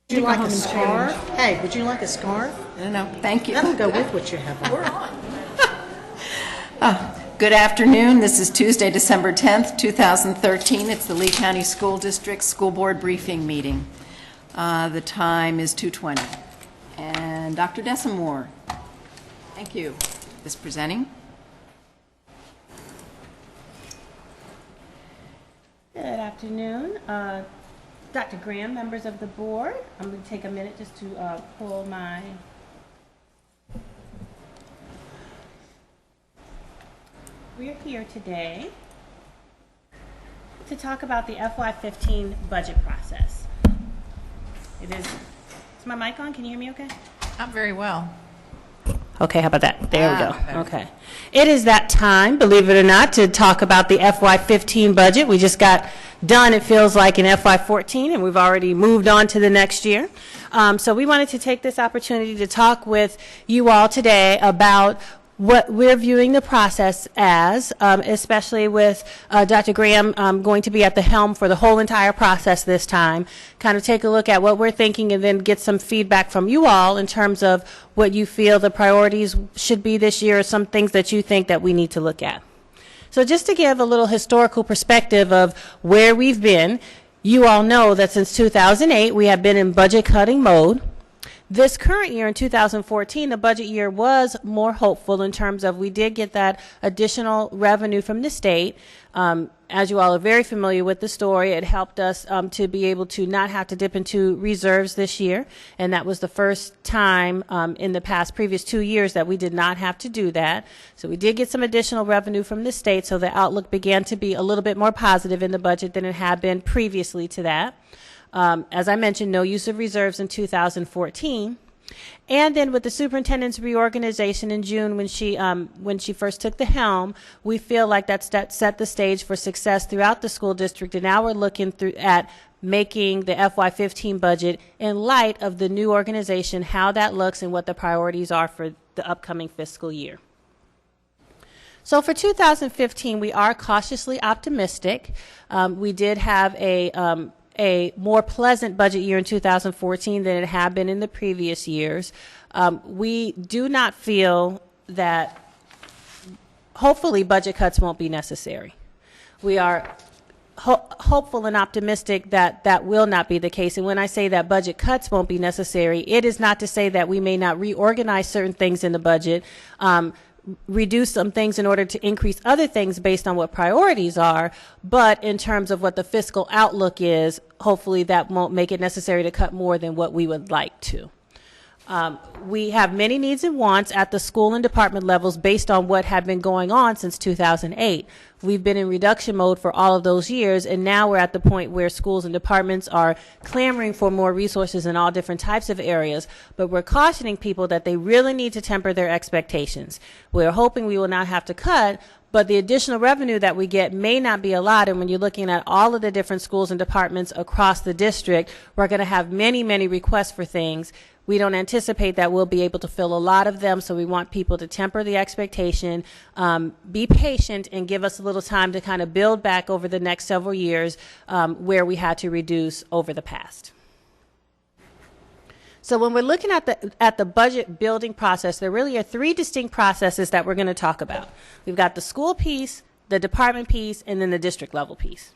Would you like a scarf? Hey, would you like a scarf? No, thank you. That'll go with what you have on. We're on. Good afternoon. This is Tuesday, December 10th, 2013. It's the Lee County School District School Board Briefing Meeting. The time is 2:20. And Dr. Desamore, thank you, is presenting. Good afternoon. Dr. Graham, members of the board, I'm going to take a minute just to pull my we're here today to talk about the FY15 budget process. Is my mic on? Can you hear me okay? Not very well. Okay, how about that? There we go. Better. Okay. It is that time, believe it or not, to talk about the FY15 budget. We just got done, it feels like, in FY14, and we've already moved on to the next year. So we wanted to take this opportunity to talk with you all today about what we're viewing the process as, especially with Dr. Graham going to be at the helm for the whole entire process this time. Kind of take a look at what we're thinking and then get some feedback from you all in terms of what you feel the priorities should be this year or some things that you think that we need to look at. So just to give a little historical perspective of where we've been, you all know that since 2008 we have been in budget cutting mode. This current year in 2014, the budget year was more hopeful in terms of we did get that additional revenue from the state. As you all are very familiar with the story, it helped us to be able to not have to dip into reserves this year. And that was the first time in the previous 2 years that we did not have to do that. So we did get some additional revenue from the state, so the outlook began to be a little bit more positive in the budget than it had been previously to that. As I mentioned, no use of reserves in 2014. And then with the superintendent's reorganization in June when she first took the helm, we feel like that set the stage for success throughout the school district. And now we're looking at making the FY15 budget in light of the new organization, how that looks and what the priorities are for the upcoming fiscal year. So for 2015, we are cautiously optimistic. We did have a more pleasant budget year in 2014 than it had been in the previous years. We do not feel that, hopefully, budget cuts won't be necessary. We are hopeful and optimistic that that will not be the case. And when I say that budget cuts won't be necessary, it is not to say that we may not reorganize certain things in the budget, reduce some things in order to increase other things based on what priorities are, but in terms of what the fiscal outlook is, hopefully that won't make it necessary to cut more than what we would like to. We have many needs and wants at the school and department levels based on what had been going on since 2008. We've been in reduction mode for all of those years, and now we're at the point where schools and departments are clamoring for more resources in all different types of areas, but we're cautioning people that they really need to temper their expectations. We're hoping we will not have to cut, but the additional revenue that we get may not be a lot, and when you're looking at all of the different schools and departments across the district, we're going to have many, many requests for things. We don't anticipate that we'll be able to fill a lot of them, so we want people to temper the expectation, be patient, and give us a little time to kind of build back over the next several years where we had to reduce over the past. So when we're looking at the budget building process, there really are three distinct processes that we're going to talk about. We've got the school piece, the department piece, and then the district level piece.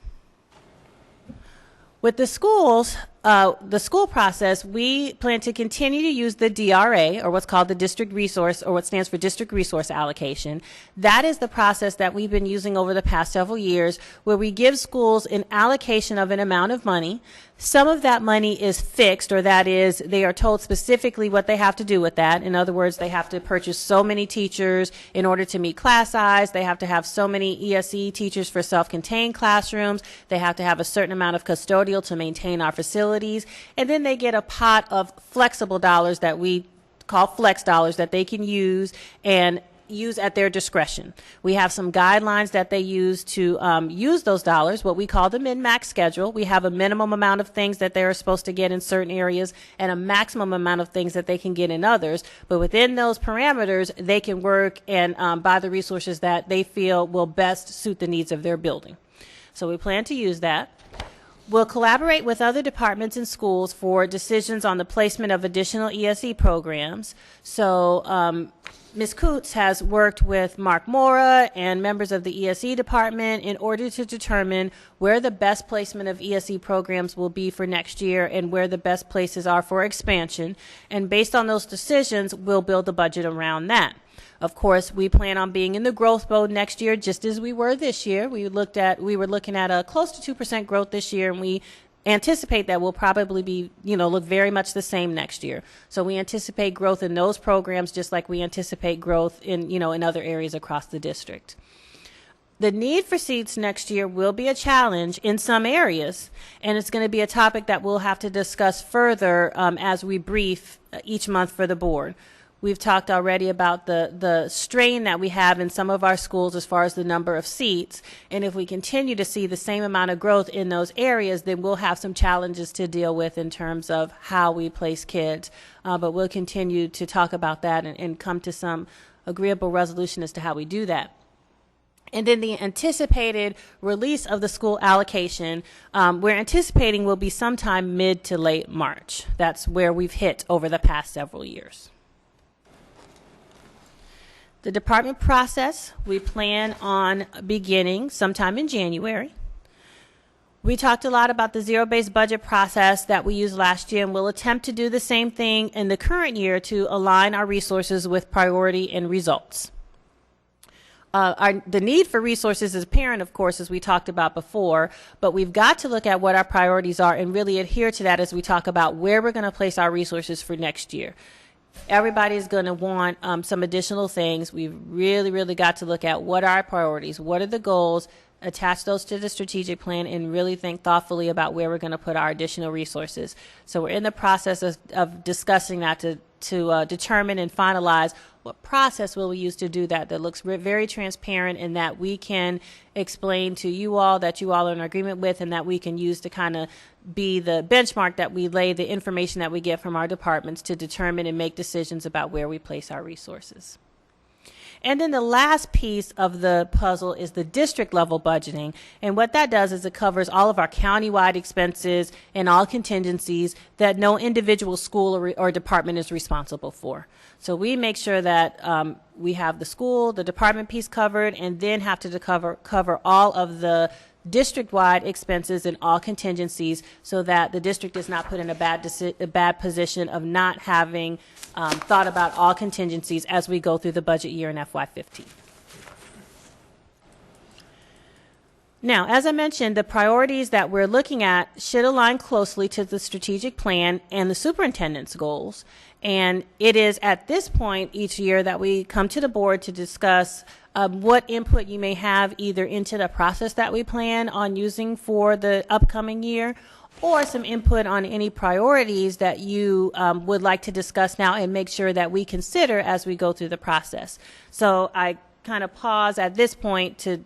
With the schools, the school process, we plan to continue to use the DRA, or what's called the district resource, or what stands for district resource allocation. That is the process that we've been using over the past several years, where we give schools an allocation of an amount of money. Some of that money is fixed, or that is, they are told specifically what they have to do with that. In other words, they have to purchase so many teachers in order to meet class size. They have to have so many ESE teachers for self-contained classrooms. They have to have a certain amount of custodial to maintain our facilities. And then they get a pot of flexible dollars that we call flex dollars that they can use and use at their discretion. We have some guidelines that they use to use those dollars, what we call the min-max schedule. We have a minimum amount of things that they're supposed to get in certain areas and a maximum amount of things that they can get in others. But within those parameters, they can work and buy the resources that they feel will best suit the needs of their building. So we plan to use that. We'll collaborate with other departments and schools for decisions on the placement of additional ESE programs. So Ms. Coots has worked with Mark Mora and members of the ESE department in order to determine where the best placement of ESE programs will be for next year and where the best places are for expansion. And based on those decisions, we'll build a budget around that. Of course, we plan on being in the growth mode next year, just as we were this year. We were looking at a close to 2% growth this year, and we anticipate that will probably be, look very much the same next year. So we anticipate growth in those programs, just like we anticipate growth in, in other areas across the district. The need for seats next year will be a challenge in some areas, and it's going to be a topic that we'll have to discuss further as we brief each month for the board. We've talked already about the strain that we have in some of our schools as far as the number of seats. And if we continue to see the same amount of growth in those areas, then we'll have some challenges to deal with in terms of how we place kids. But we'll continue to talk about that and come to some agreeable resolution as to how we do that. And then the anticipated release of the school allocation, we're anticipating will be sometime mid to late March. That's where we've hit over the past several years. The department process, we plan on beginning sometime in January. We talked a lot about the zero-based budget process that we used last year, and we'll attempt to do the same thing in the current year to align our resources with priority and results. The need for resources is apparent, of course, as we talked about before, but we've got to look at what our priorities are and really adhere to that as we talk about where we're going to place our resources for next year. Everybody's going to want some additional things. We've really got to look at what are our priorities, what are the goals, attach those to the strategic plan, and really think thoughtfully about where we're going to put our additional resources. So we're in the process of discussing that to determine and finalize what process will we use to do that looks very transparent and that we can explain to you all that you all are in agreement with, and that we can use to kind of be the benchmark that we lay the information that we get from our departments to determine and make decisions about where we place our resources. And then the last piece of the puzzle is the district level budgeting. And what that does is it covers all of our countywide expenses and all contingencies that no individual school or department is responsible for. So we make sure that we have the school, the department piece covered, and then have to cover all of the district-wide expenses and all contingencies so that the district is not put in a bad position of not having thought about all contingencies as we go through the budget year in FY15. Now, as I mentioned, the priorities that we're looking at should align closely to the strategic plan and the superintendent's goals. And it is at this point each year that we come to the board to discuss what input you may have either into the process that we plan on using for the upcoming year, or some input on any priorities that you would like to discuss now and make sure that we consider as we go through the process. So I kind of pause at this point to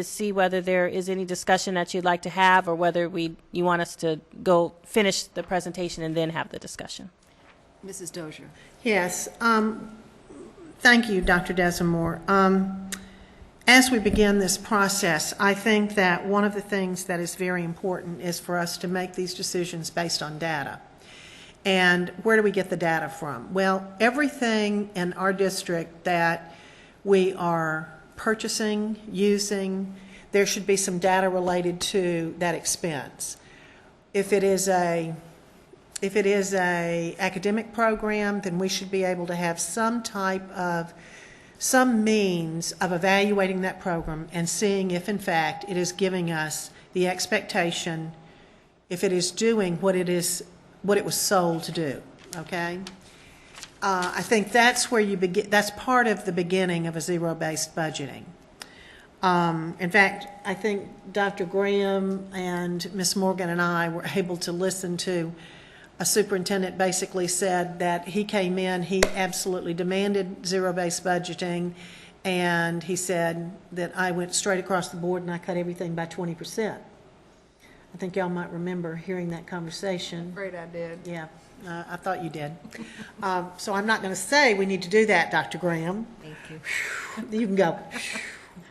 see whether there is any discussion that you'd like to have, or whether you want us to go finish the presentation and then have the discussion. Mrs. Dozier. Yes. Thank you, Dr. Desamore. As we begin this process, I think that one of the things that is very important is for us to make these decisions based on data. And where do we get the data from? Well, everything in our district that we are purchasing, using, there should be some data related to that expense. If it is a academic program, then we should be able to have some means of evaluating that program and seeing if in fact it is giving us the expectation, if it is doing what it was sold to do. Okay? I think that's where you begin. That's part of the beginning of a zero-based budgeting. In fact, I think Dr. Graham and Ms. Morgan and I were able to listen to a superintendent basically said that he came in, he absolutely demanded zero-based budgeting, and he said that I went straight across the board and I cut everything by 20%. I think y'all might remember hearing that conversation. I'm afraid I did. Yeah, I thought you did. So I'm not going to say we need to do that, Dr. Graham. Thank you. You can go.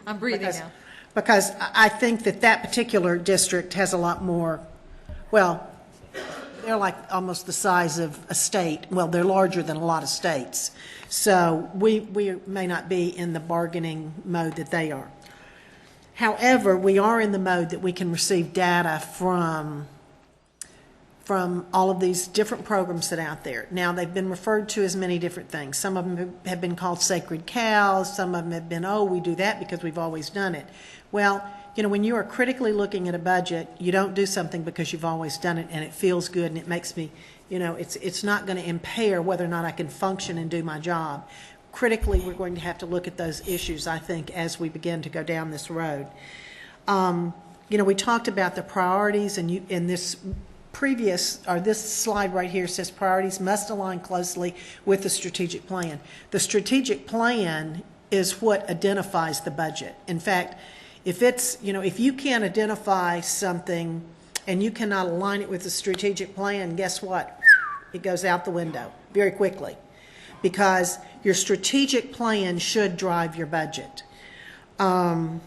I'm breathing now. Because I think that particular district has a lot more Well, they're like almost the size of a state. Well, they're larger than a lot of states. So we may not be in the bargaining mode that they are. However, we are in the mode that we can receive data from all of these different programs that are out there. Now, they've been referred to as many different things. Some of them have been called sacred cows. Some of them have been, oh, we do that because we've always done it. Well, you know, when you are critically looking at a budget, you don't do something because you've always done it and it feels good and it makes me, you know, it's not going to impair whether or not I can function and do my job. Critically, we're going to have to look at those issues, I think, as we begin to go down this road. You know, we talked about the priorities, and in this this slide right here says priorities must align closely with the strategic plan. The strategic plan is what identifies the budget. In fact, if it's, you know, if you can't identify something and you cannot align it with the strategic plan, guess what? It goes out the window very quickly, because your strategic plan should drive your budget. And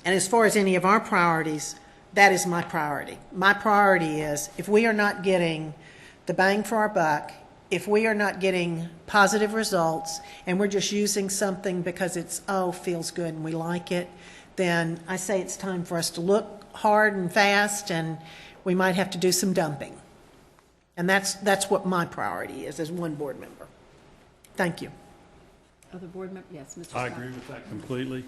as far as any of our priorities, that is my priority. My priority is, if we are not getting the bang for our buck, if we are not getting positive results, and we're just using something because it's, oh, feels good and we like it, then I say it's time for us to look hard and fast, and we might have to do some dumping. And that's what my priority is as one board member. Thank you. Other board members? Yes, Mr. Scott. I agree with that completely.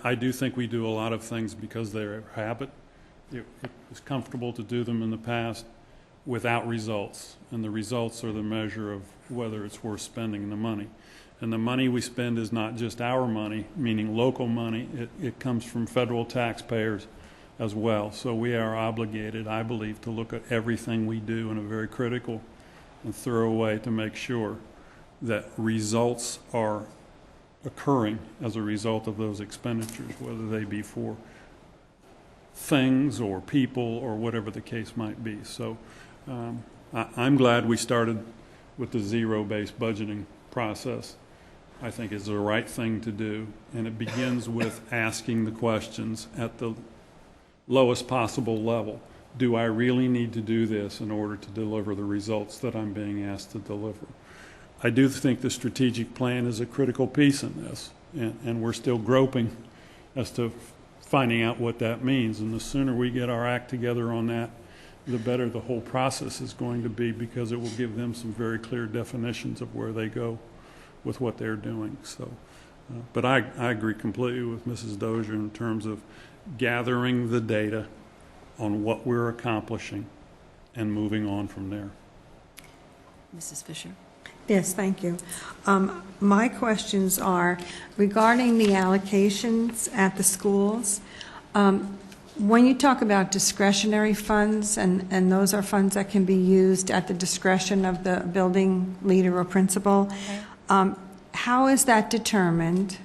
I do think we do a lot of things because they're a habit. It was comfortable to do them in the past without results, and the results are the measure of whether it's worth spending the money. And the money we spend is not just our money, meaning local money. It comes from federal taxpayers as well. So we are obligated, I believe, to look at everything we do in a very critical and thorough way to make sure that results are occurring as a result of those expenditures, whether they be for things or people or whatever the case might be. So I'm glad we started with the zero-based budgeting process. I think it's the right thing to do, and it begins with asking the questions at the lowest possible level. Do I really need to do this in order to deliver the results that I'm being asked to deliver? I do think the strategic plan is a critical piece in this, and we're still groping as to finding out what that means. And the sooner we get our act together on that, the better the whole process is going to be, because it will give them some very clear definitions of where they go with what they're doing. So, but I agree completely with Mrs. Dozier in terms of gathering the data on what we're accomplishing and moving on from there. Mrs. Fisher? Yes, thank you. My questions are regarding the allocations at the schools. When you talk about discretionary funds, and those are funds that can be used at the discretion of the building leader or principal, how is that determined?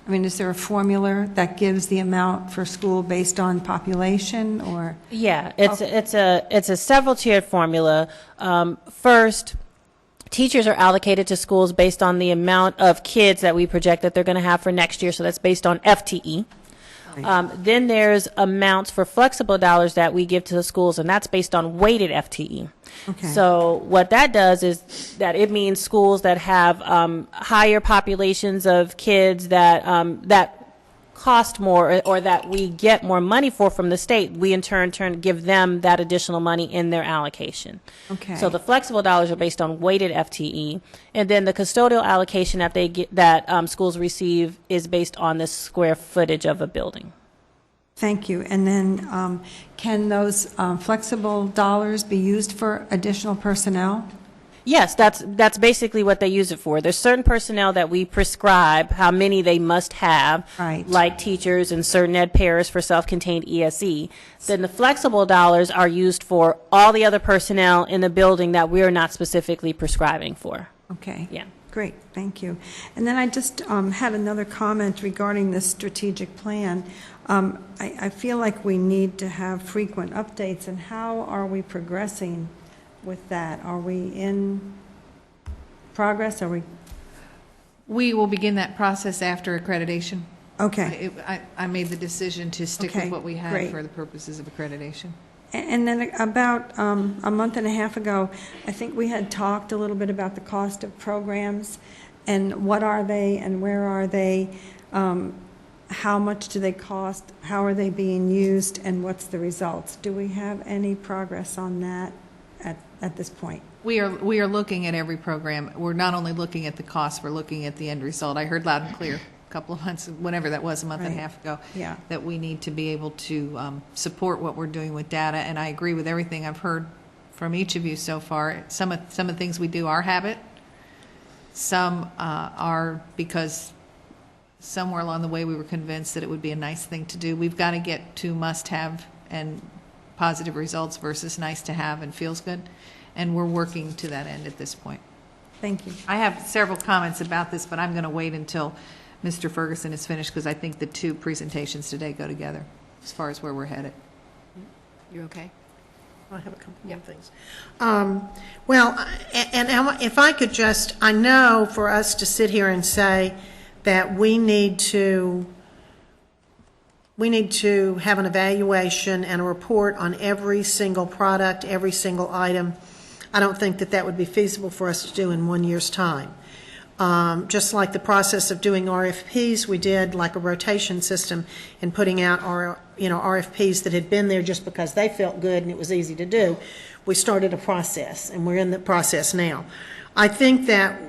I mean, is there a formula that gives the amount for school based on population, or? Yeah, it's a several tiered formula. First, teachers are allocated to schools based on the amount of kids that we project that they're going to have for next year, so that's based on FTE. Then there's amounts for flexible dollars that we give to the schools, and that's based on weighted FTE. Okay. So what that does is that it means schools that have higher populations of kids that cost more, or that we get more money from the state, we in turn give them that additional money in their allocation. Okay. So the flexible dollars are based on weighted FTE, and then the custodial allocation that they get, that schools receive, is based on the square footage of a building. Thank you. And then can those flexible dollars be used for additional personnel? Yes, that's basically what they use it for. There's certain personnel that we prescribe how many they must have, Right. like teachers and certain ed pairs for self-contained ESE. Then the flexible dollars are used for all the other personnel in the building that we're not specifically prescribing for. Okay. Yeah. Great, thank you. And then I just had another comment regarding this strategic plan. I feel like we need to have frequent updates, and how are we progressing with that? Are we in progress? Are we? We will begin that process after accreditation. Okay. I made the decision to stick Okay, with what we had great. for the purposes of accreditation. And then about a month and a half ago, I think we had talked a little bit about the cost of programs and what are they and where are they, how much do they cost, how are they being used, and what's the results? Do we have any progress on that at this point? We are looking at every program. We're not only looking at the cost, we're looking at the end result. I heard loud and clear a couple of months, whenever that was, a month and a Right. half ago, Yeah. that we need to be able to support what we're doing with data. And I agree with everything I've heard from each of you so far. Some of the things we do are habit. Some are because somewhere along the way we were convinced that it would be a nice thing to do. We've got to get to must-have and positive results versus nice to have and feels good. And we're working to that end at this point. Thank you. I have several comments about this, but I'm going to wait until Mr. Ferguson is finished because I think the two presentations today go together as far as where we're headed. You okay? I have a couple more things. Well, and if I could just, I know for us to sit here and say that we need to have an evaluation and a report on every single product, every single item. I don't think that would be feasible for us to do in 1 year's time. Just like the process of doing RFPs, we did like a rotation system in putting out our, RFPs that had been there just because they felt good and it was easy to do. We started a process, and we're in the process now. I think that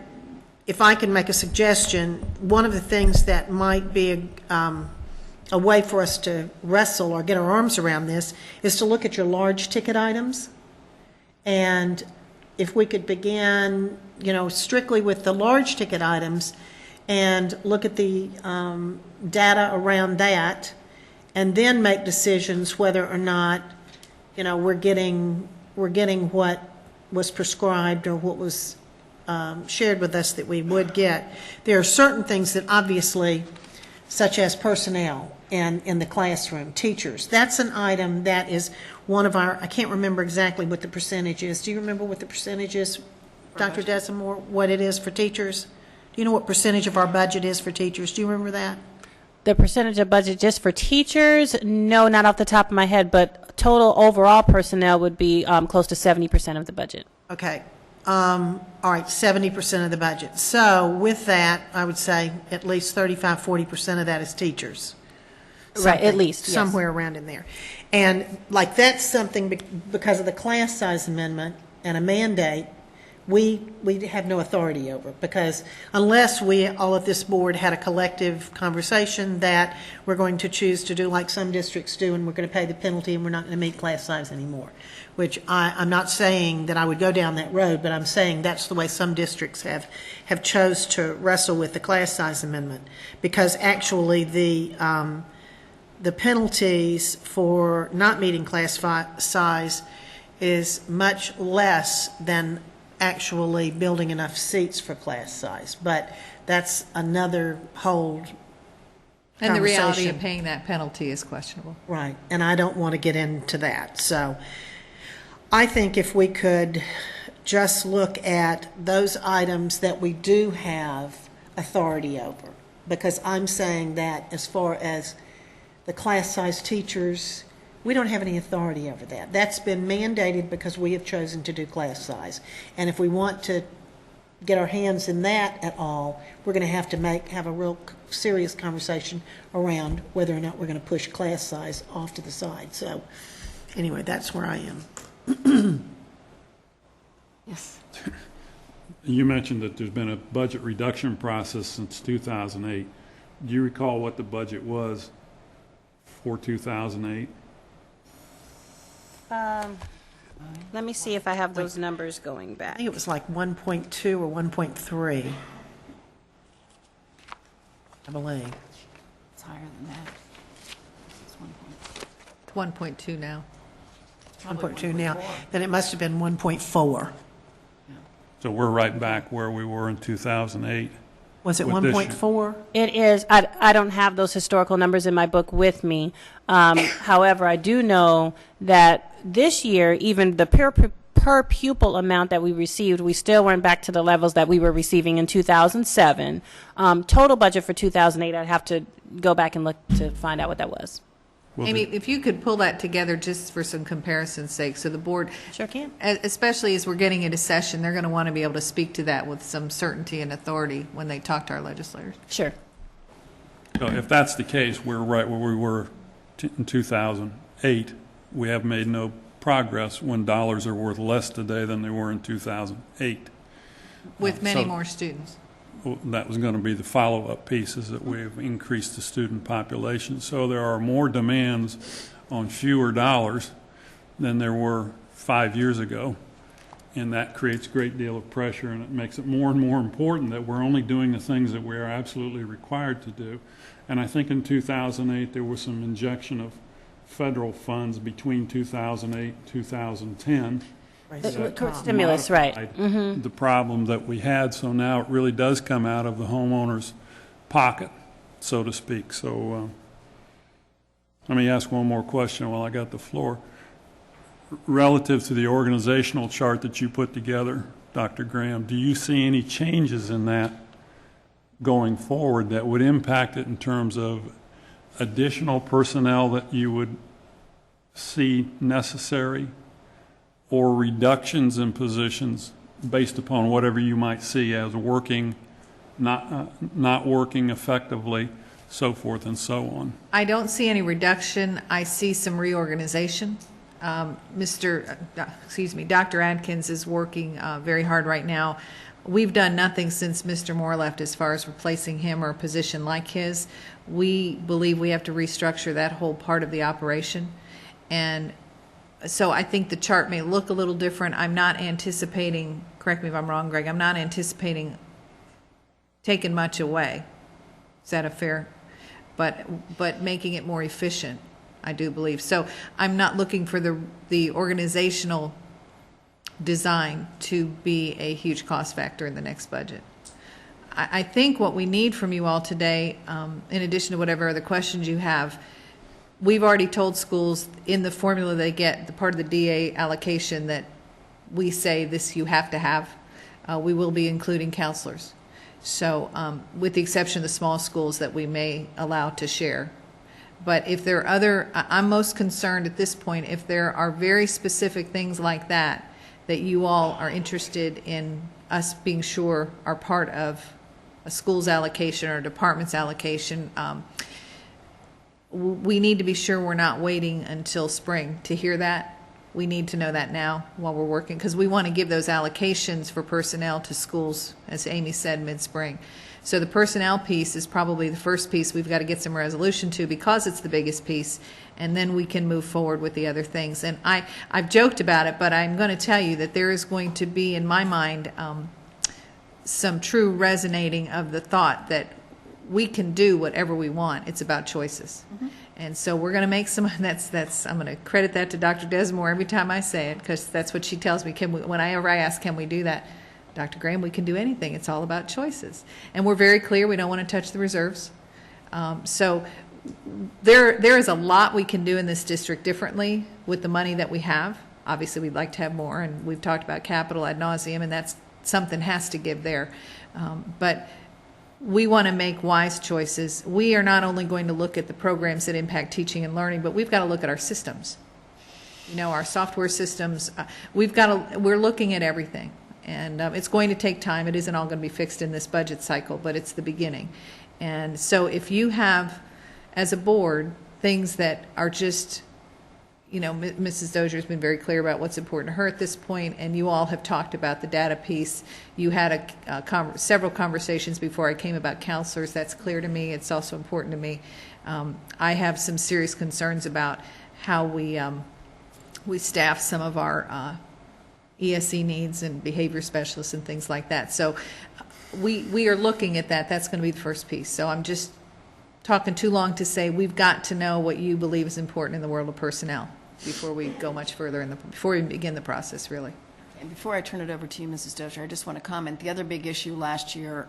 if I can make a suggestion, one of the things that might be a way for us to wrestle or get our arms around this is to look at your large ticket items. And if we could begin, strictly with the large ticket items and look at the data around that and then make decisions whether or not, we're getting what was prescribed or what was shared with us that we would get. There are certain things that obviously, such as personnel and in the classroom, teachers, that's an item that is one of our, I can't remember exactly what the percentage is. Do you remember what the percentage is, Dr. Desamore, what it is for teachers? Do you know what percentage of our budget is for teachers? Do you remember that? The percentage of budget just for teachers, no, not off the top of my head, but total overall personnel would be close to 70% of the budget. Okay. All right, 70% of the budget. So with that, I would say at least 35, 40% of that is teachers. Right, at Something, least, yes. somewhere around in there. And like that's something because of the class size amendment and a mandate, we have no authority over, because unless we, all of this board, had a collective conversation that we're going to choose to do like some districts do, and we're going to pay the penalty and we're not going to meet class size anymore, which I'm not saying that I would go down that road, but I'm saying that's the way some districts have chose to wrestle with the class size amendment, because actually the penalties for not meeting class size is much less than actually building enough seats for class size. But that's another whole And the reality conversation. of paying that penalty is questionable. Right, and I don't want to get into that. So I think if we could just look at those items that we do have authority over, because I'm saying that as far as the class size teachers, we don't have any authority over that. That's been mandated because we have chosen to do class size. And if we want to get our hands in that at all, we're going to have a real serious conversation around whether or not we're going to push class size off to the side. So anyway, that's where I am. Yes. You mentioned that there's been a budget reduction process since 2008. Do you recall what the budget was for 2008? Let me see if I have those numbers going I back. think it was like 1.2 or 1.3, I believe. It's higher than that. It's 1.2 now. 1.2 now. Then it must have been 1.4. So we're right back where we were in 2008. Was it With this year. 1.4? It is, I don't have those historical numbers in my book with me. However, I do know that this year, even the per per pupil amount that we received, we still weren't back to the levels that we were receiving in 2007. Total budget for 2008, I'd have to go back and look to find out what that was. Well, Amy, if you could pull that together just for some comparison's sake, so the board, Sure can. especially as we're getting into session, they're going to want to be able to speak to that with some certainty and authority when they talk to our legislators. Sure. So if that's the case, we're right where we were in 2008. We have made no progress when dollars are worth less today than they were in 2008. With many So- more students. Well, that was going to be the follow-up piece, is that we've increased the student population. So there are more demands on fewer dollars than there were 5 years ago. And that creates a great deal of pressure, and it makes it more and more important that we're only doing the things that we are absolutely required to do. And I think in 2008, there was some injection of federal funds between 2008 and 2010. Stimulus, right. Modified the problem that we had, so now it really does come out of the homeowner's pocket, so to speak. So let me ask one more question while I got the floor. Relative to the organizational chart that you put together, Dr. Graham, do you see any changes in that going forward that would impact it in terms of additional personnel that you would see necessary, or reductions in positions based upon whatever you might see as working, not working effectively, so forth and so on? I don't see any reduction. I see some reorganization. Dr. Adkins is working very hard right now. We've done nothing since Mr. Moore left as far as replacing him or a position like his. We believe we have to restructure that whole part of the operation. And so I think the chart may look a little different. I'm not anticipating, correct me if I'm wrong, Greg, I'm not anticipating taking much away. Is that a fair? But making it more efficient, I do believe. So I'm not looking for the organizational design to be a huge cost factor in the next budget. I think what we need from you all today, in addition to whatever other questions you have, we've already told schools in the formula they get, the part of the DA allocation that we say this you have to have, we will be including counselors. So with the exception of the small schools that we may allow to share. But if there are other, I'm most concerned at this point if there are very specific things like that that you all are interested in us being sure are part of a school's allocation or a department's allocation. We need to be sure we're not waiting until spring to hear that. We need to know that now while we're working, because we want to give those allocations for personnel to schools, as Amy said, mid-spring. So the personnel piece is probably the first piece we've got to get some resolution to, because it's the biggest piece, and then we can move forward with the other things. And I've joked about it, but I'm going to tell you that there is going to be, in my mind, some true resonating of the thought that we can do whatever we want. It's about choices. And so we're going to make some, I'm going to credit that to Dr. Desmore every time I say it, because that's what she tells me. Whenever I ask, can we do that? Dr. Graham, we can do anything. It's all about choices. And we're very clear, we don't want to touch the reserves. So there is a lot we can do in this district differently with the money that we have. Obviously, we'd like to have more, and we've talked about capital ad nauseum, and that's something has to give there. But we want to make wise choices. We are not only going to look at the programs that impact teaching and learning, but we've got to look at our systems. You know, our software systems. We're looking at everything. And it's going to take time. It isn't all going to be fixed in this budget cycle, but it's the beginning. And so if you have, as a board, things that are just, you know, Mrs. Dozier's been very clear about what's important to her at this point, and you all have talked about the data piece. You had several conversations before I came about counselors. That's clear to me. It's also important to me. I have some serious concerns about how we staff some of our ESE needs and behavior specialists and things like that. So we are looking at that. That's going to be the first piece. So I'm just talking too long to say we've got to know what you believe is important in the world of personnel before we go much further before we begin the process, really. And before I turn it over to you, Mrs. Dozier, I just want to comment. The other big issue last year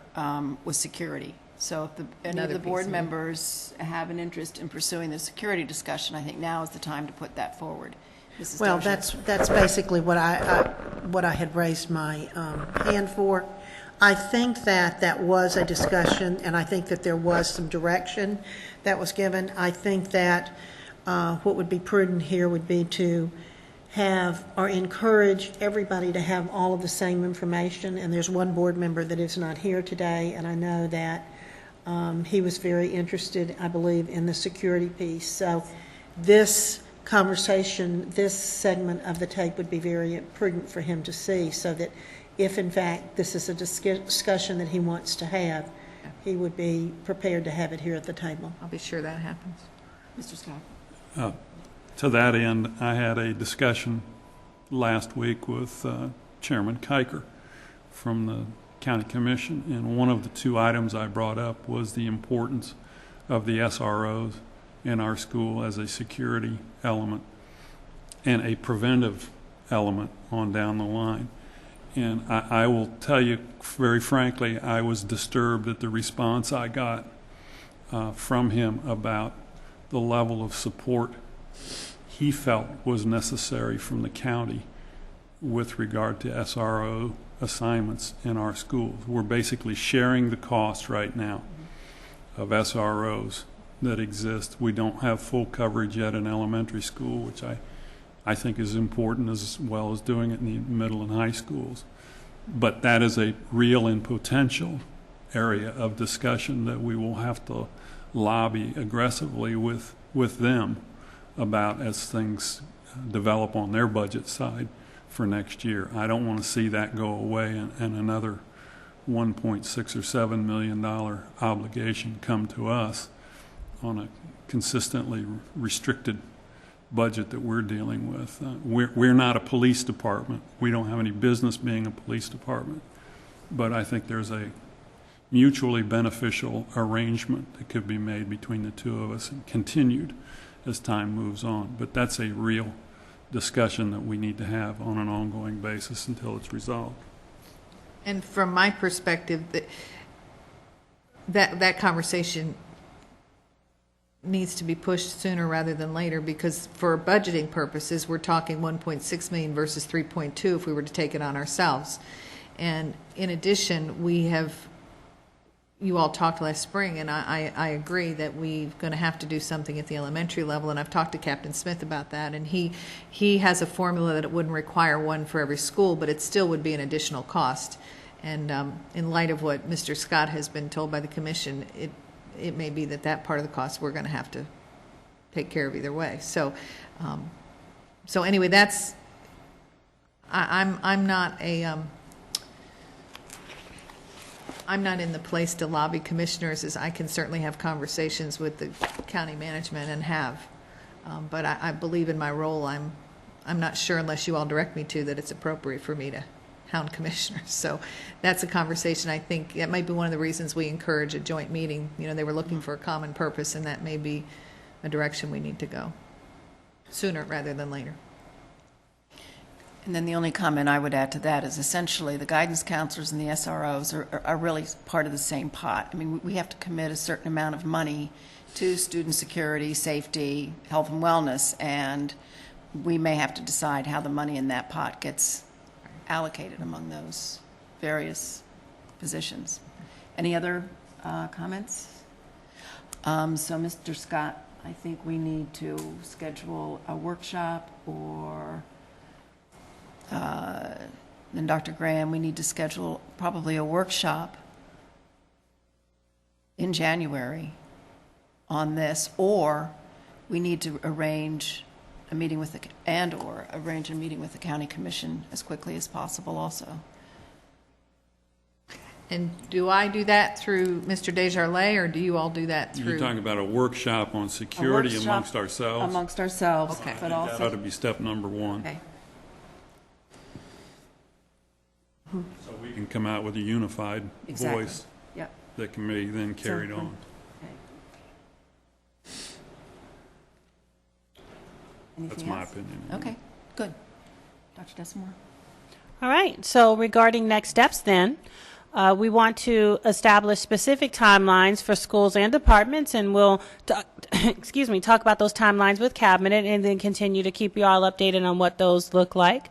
was security. So if any of the board members have an interest in pursuing the security discussion, I think now is the time to put that forward. Mrs. Well, Dozier? that's basically what I had raised my hand for. I think that was a discussion, and I think that there was some direction that was given. I think that what would be prudent here would be to have or encourage everybody to have all of the same information. And there's one board member that is not here today, and I know that he was very interested, I believe, in the security piece. So this conversation, this segment of the tape would be very prudent for him to see, so that if in fact this is a discussion that he wants to have, he would be prepared to have it here at the table. I'll be sure that happens. Mr. Scott? To that end, I had a discussion last week with Chairman Kiker from the County Commission, and one of the two items I brought up was the importance of the SROs in our school as a security element and a preventive element on down the line. And I will tell you very frankly, I was disturbed at the response I got from him about the level of support he felt was necessary from the county with regard to SRO assignments in our schools. We're basically sharing the cost right now of SROs that exist. We don't have full coverage yet in elementary school, which I think is important, as well as doing it in the middle and high schools. But that is a real and potential area of discussion that we will have to lobby aggressively with them about as things develop on their budget side for next year. I don't want to see that go away and another $1.6 or $7 million obligation come to us on a consistently restricted budget that we're dealing with. We're not a police department. We don't have any business being a police department. But I think there's a mutually beneficial arrangement that could be made between the two of us and continued as time moves on. But that's a real discussion that we need to have on an ongoing basis until it's resolved. And from my perspective, that conversation needs to be pushed sooner rather than later, because for budgeting purposes, we're talking 1.6 million versus 3.2 if we were to take it on ourselves. And in addition, you all talked last spring, and I agree that we're going to have to do something at the elementary level, and I've talked to Captain Smith about that, and he has a formula that it wouldn't require one for every school, but it still would be an additional cost. And in light of what Mr. Scott has been told by the commission, it may be that part of the cost we're going to have to take care of either way. So anyway, that's I'm not in the place to lobby commissioners, as I can certainly have conversations with the county management and have, but I believe in my role. I'm not sure, unless you all direct me to, that it's appropriate for me to hound commissioners. So that's a conversation. I think that might be one of the reasons we encourage a joint meeting. You know, they were looking for a common purpose, and that may be a direction we need to go sooner rather than later. And then the only comment I would add to that is essentially the guidance counselors and the SROs are really part of the same pot. I mean, we have to commit a certain amount of money to student security, safety, health and wellness, and we may have to decide how the money in that pot gets allocated among those various positions. Any other comments? So, Mr. Scott, I think we need to schedule a workshop, or then Dr. Graham, we need to schedule probably a workshop in January on this, or we need to arrange a meeting with arrange a meeting with the county commission as quickly as possible also. And do I do that through Mr. Desjardins, or do you all do that through? You're talking about a workshop on security workshop amongst ourselves? Amongst ourselves, Okay. but That ought to also, be step number one. Okay. So we can come out with a unified Exactly. voice yep. that can be then carried Exactly. on. That's Anything my else? opinion. Okay, good. Dr. Desamore? All right, so regarding next steps then, We want to establish specific timelines for schools and departments, and we'll, talk about those timelines with Cabinet and then continue to keep you all updated on what those look like.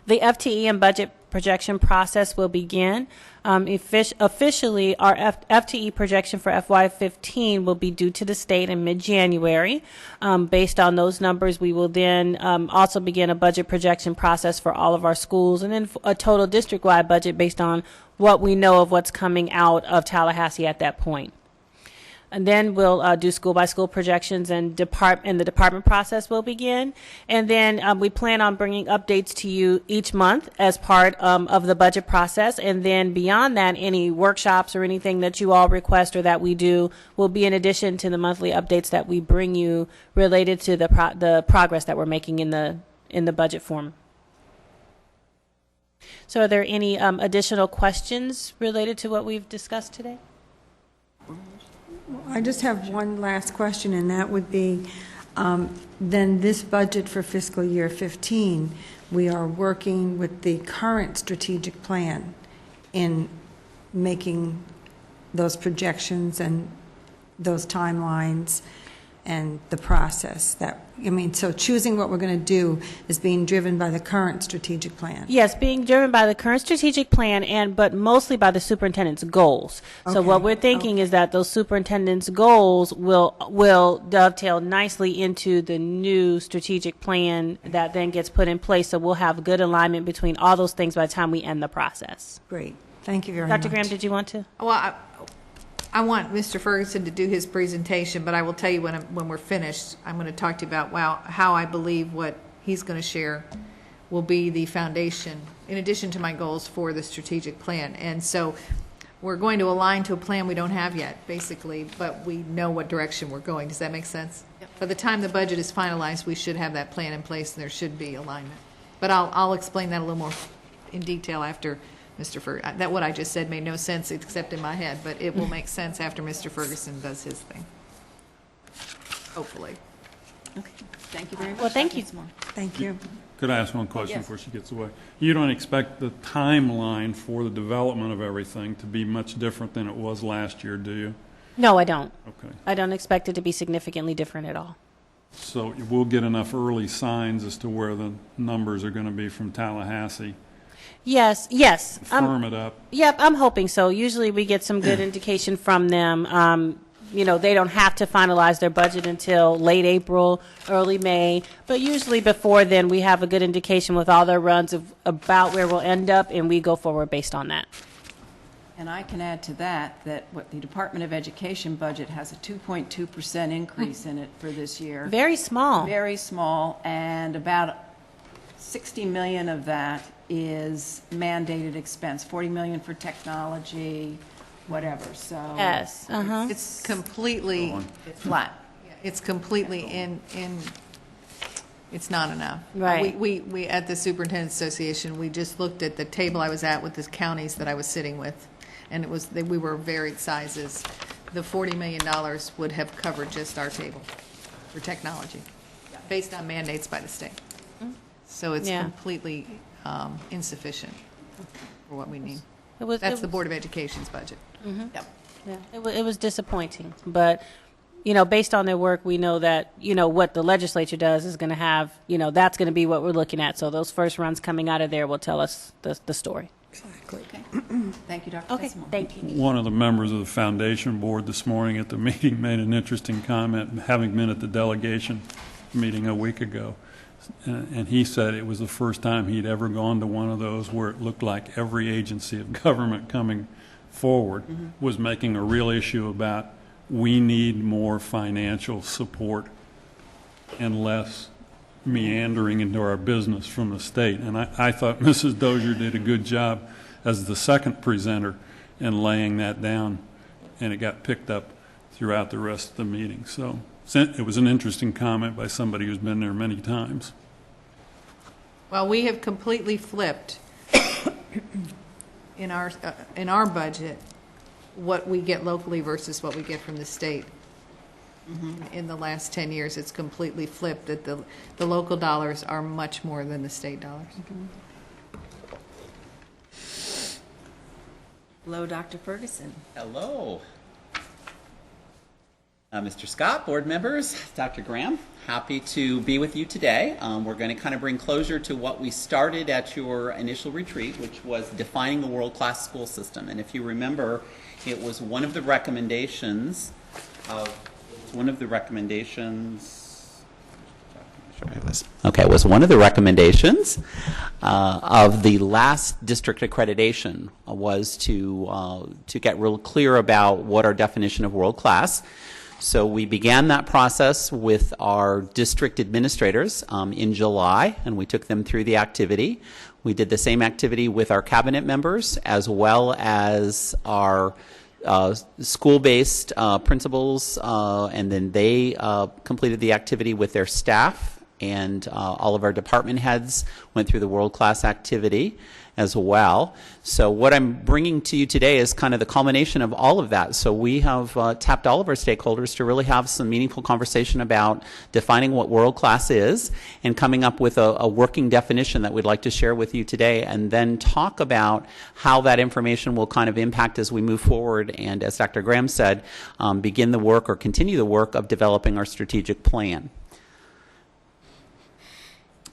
The FTE and budget projection process will begin. Officially, our FTE projection for FY15 will be due to the state in mid-January. Based on those numbers, we will then also begin a budget projection process for all of our schools, and then a total district-wide budget based on what we know of what's coming out of Tallahassee at that point. And then we'll do school-by-school projections, and the department process will begin. And then we plan on bringing updates to you each month as part of the budget process. And then beyond that, any workshops or anything that you all request or that we do will be in addition to the monthly updates that we bring you related to the progress that we're making in the budget form. So are there any additional questions related to what we've discussed today? I just have one last question, and that would be, then this budget for fiscal year 15, we are working with the current strategic plan in making those projections and those timelines and the process so choosing what we're going to do is being driven by the current strategic plan. Yes, being driven by the current strategic plan, but mostly by the superintendent's goals. So what we're thinking is that those superintendent's goals will dovetail nicely into the new strategic plan that then gets put in place. So we'll have good alignment between all those things by the time we end the process. Great. Thank you very much. Dr. Graham, did you want to? Well, I want Mr. Ferguson to do his presentation, but I will tell you when we're finished, I'm going to talk to you about how I believe what he's going to share will be the foundation, in addition to my goals, for the strategic plan. And so we're going to align to a plan we don't have yet, basically, but we know what direction we're going. Does that make sense? Yep. By the time the budget is finalized, we should have that plan in place, and there should be alignment. But I'll explain that a little more in detail after Mr. Ferguson. That what I just said made no sense except in my head, but it will make sense after Mr. Ferguson does his thing. Hopefully. Okay. Thank you very much. Well, thank you. Thank you. Could I ask one question Yes. before she gets away? You don't expect the timeline for the development of everything to be much different than it was last year, do you? No, I don't. Okay. I don't expect it to be significantly different at all. So we'll get enough early signs as to where the numbers are going to be from Tallahassee. Yes. Firm it up. Yep, I'm hoping so. Usually we get some good indication from them. They don't have to finalize their budget until late April, early May, but usually before then we have a good indication with all their runs of about where we'll end up, and we go forward based on that. And I can add to that what the Department of Education budget has a 2.2% increase in it for this year. Very small. Very small, and about 60 million of that is mandated expense, 40 million for technology, whatever, so. Yes, It's completely Flat. It's completely it's not enough. Right. We at the Superintendent's Association, we just looked at the table I was at with the counties that I was sitting with, and we were varied sizes. The $40 million would have covered just our table for technology, based on mandates by the state. So it's Yeah. completely insufficient for what we need. That's That's the Board of Education's budget. Yep. Yeah, it was disappointing, but, based on their work, we know that, what the legislature does is going to have, that's going to be what we're looking at. So those first runs coming out of there will tell us the story. Exactly. Okay. Thank you, Dr. Okay, Desimore. thank you. One of the members of the foundation board this morning at the meeting made an interesting comment, having been at the delegation meeting a week ago. And he said it was the first time he'd ever gone to one of those where it looked like every agency of government coming forward was making a real issue about we need more financial support and less meandering into our business from the state. And I thought Mrs. Dozier did a good job as the second presenter in laying that down, and it got picked up throughout the rest of the meeting. So it was an interesting comment by somebody who's been there many times. Well, we have completely flipped in our budget what we get locally versus what we get from the state. In the last 10 years, it's completely flipped, that the local dollars are much more than the state dollars. Hello, Dr. Ferguson. Hello. Mr. Scott, board members, Dr. Graham, happy to be with you today. We're going to kind of bring closure to what we started at your initial retreat, which was defining the world-class school system. And if you remember, it was one of the recommendations of, Okay, it was one of the recommendations of the last district accreditation was to get real clear about what our definition of world class. So we began that process with our district administrators in July, and we took them through the activity. We did the same activity with our cabinet members as well as our school-based principals, and then they completed the activity with their staff, and all of our department heads went through the world-class activity as well. So what I'm bringing to you today is kind of the culmination of all of that. So we have tapped all of our stakeholders to really have some meaningful conversation about defining what world-class is and coming up with a working definition that we'd like to share with you today, and then talk about how that information will kind of impact as we move forward and, as Dr. Graham said, begin the work or continue the work of developing our strategic plan.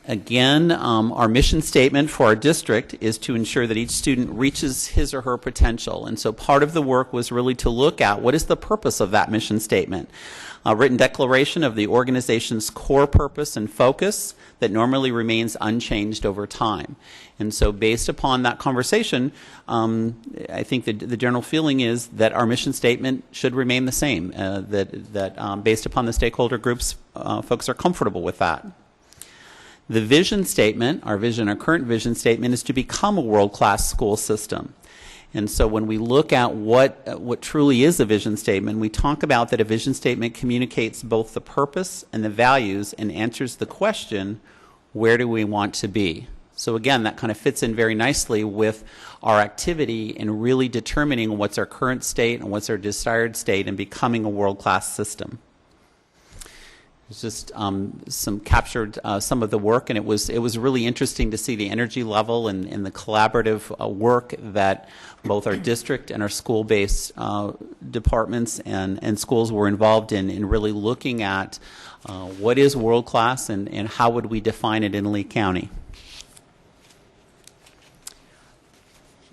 Again, our mission statement for our district is to ensure that each student reaches his or her potential. And so part of the work was really to look at what is the purpose of that mission statement. A written declaration of the organization's core purpose and focus that normally remains unchanged over time. And so based upon that conversation, I think the general feeling is that our mission statement should remain the same, that based upon the stakeholder groups, folks are comfortable with that. The vision statement, our current vision statement, is to become a world-class school system. And so when we look at what truly is a vision statement, we talk about that a vision statement communicates both the purpose and the values and answers the question, where do we want to be? So again, that kind of fits in very nicely with our activity in really determining what's our current state and what's our desired state and becoming a world-class system. It's just some captured some of the work, and it was really interesting to see the energy level and the collaborative work that both our district and our school-based departments and schools were involved in really looking at what is world-class and how would we define it in Lee County.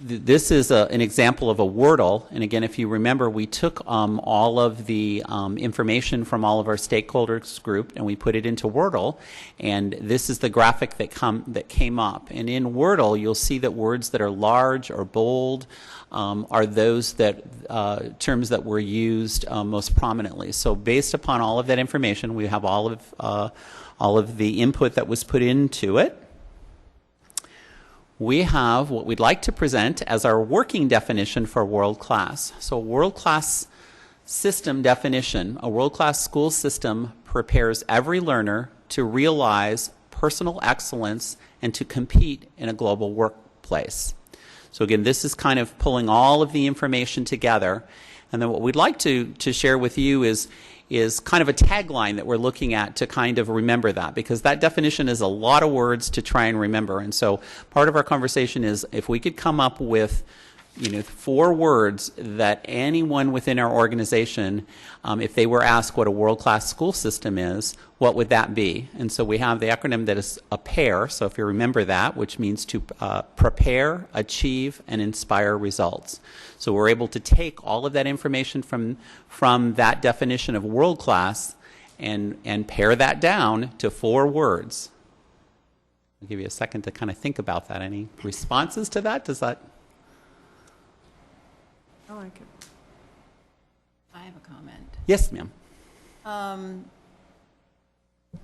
This is an example of a Wordle, and again, if you remember, we took all of the information from all of our stakeholders group and we put it into Wordle, and this is the graphic that came up. And in Wordle, you'll see that words that are large or bold are those that terms that were used most prominently. So based upon all of that information, we have all of the input that was put into it. We have what we'd like to present as our working definition for world-class. So a world-class system definition, a world-class school system prepares every learner to realize personal excellence and to compete in a global workplace. So again, this is kind of pulling all of the information together. And then what we'd like to share with you is kind of a tagline that we're looking at to kind of remember that, because that definition is a lot of words to try and remember. And so part of our conversation is if we could come up with 4 words that anyone within our organization, if they were asked what a world-class school system is, what would that be? And so we have the acronym that is a PAIR, so if you remember that, which means to prepare, achieve, and inspire results. So we're able to take all of that information from that definition of world-class and pare that down to 4 words. I'll give you a second to kind of think about that. Any responses to that? Does that... I like it. I have a comment. Yes, ma'am.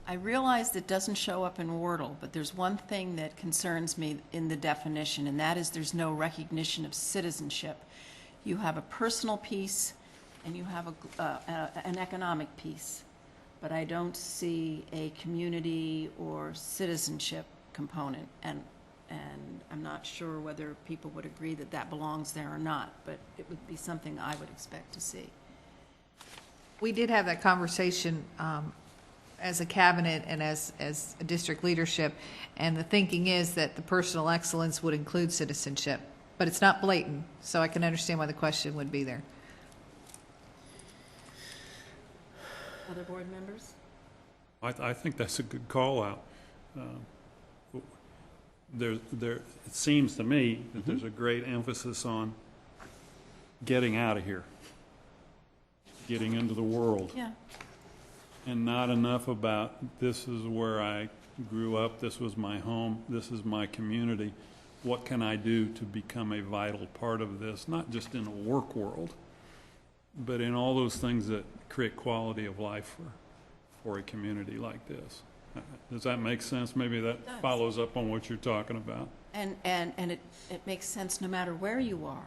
I realize it doesn't show up in Wordle, but there's one thing that concerns me in the definition, and that is there's no recognition of citizenship. You have a personal piece and you have an economic piece, but I don't see a community or citizenship component, and I'm not sure whether people would agree that that belongs there or not, but it would be something I would expect to see. We did have that conversation as a cabinet and as a district leadership, and the thinking is that the personal excellence would include citizenship. but it's not blatant, so I can understand why the question would be there. Other board members? I think that's a good call out. It seems to me that there's a great emphasis on getting out of here, getting into the world, Yeah. and not enough about this is where I grew up, this was my home, this is my community. What can I do to become a vital part of this, not just in a work world, but in all those things that create quality of life for a community like this. Does that make sense? Maybe that does. follows up on what you're talking about. And it makes sense no matter where you are.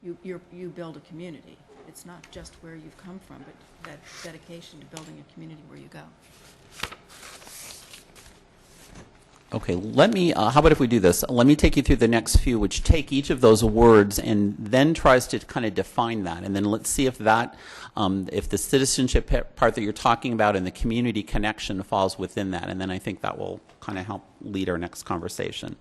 You build a community. It's not just where you've come from, but that dedication to building a community where you go. Okay, let me, how about if we do this? Let me take you through the next few, which take each of those words and then tries to kind of define that. And then let's see if that, if the citizenship part that you're talking about and the community connection falls within that. And then I think that will kind of help lead our next conversation.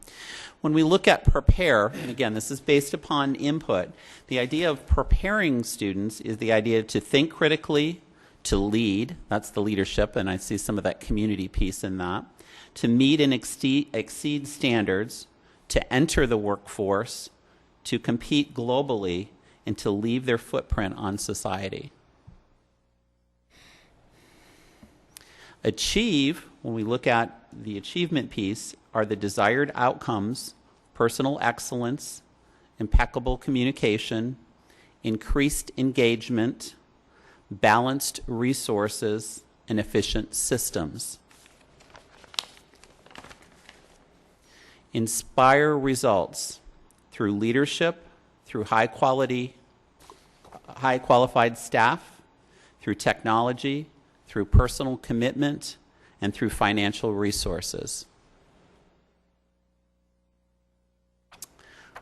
When we look at prepare, and again, this is based upon input, the idea of preparing students is the idea to think critically, to lead, that's the leadership, and I see some of that community piece in that, to meet and exceed standards, to enter the workforce, to compete globally, and to leave their footprint on society. Achieve, when we look at the achievement piece, are the desired outcomes, personal excellence, impeccable communication, increased engagement, balanced resources, and efficient systems. Inspire results through leadership, through high qualified staff, through technology, through personal commitment, and through financial resources.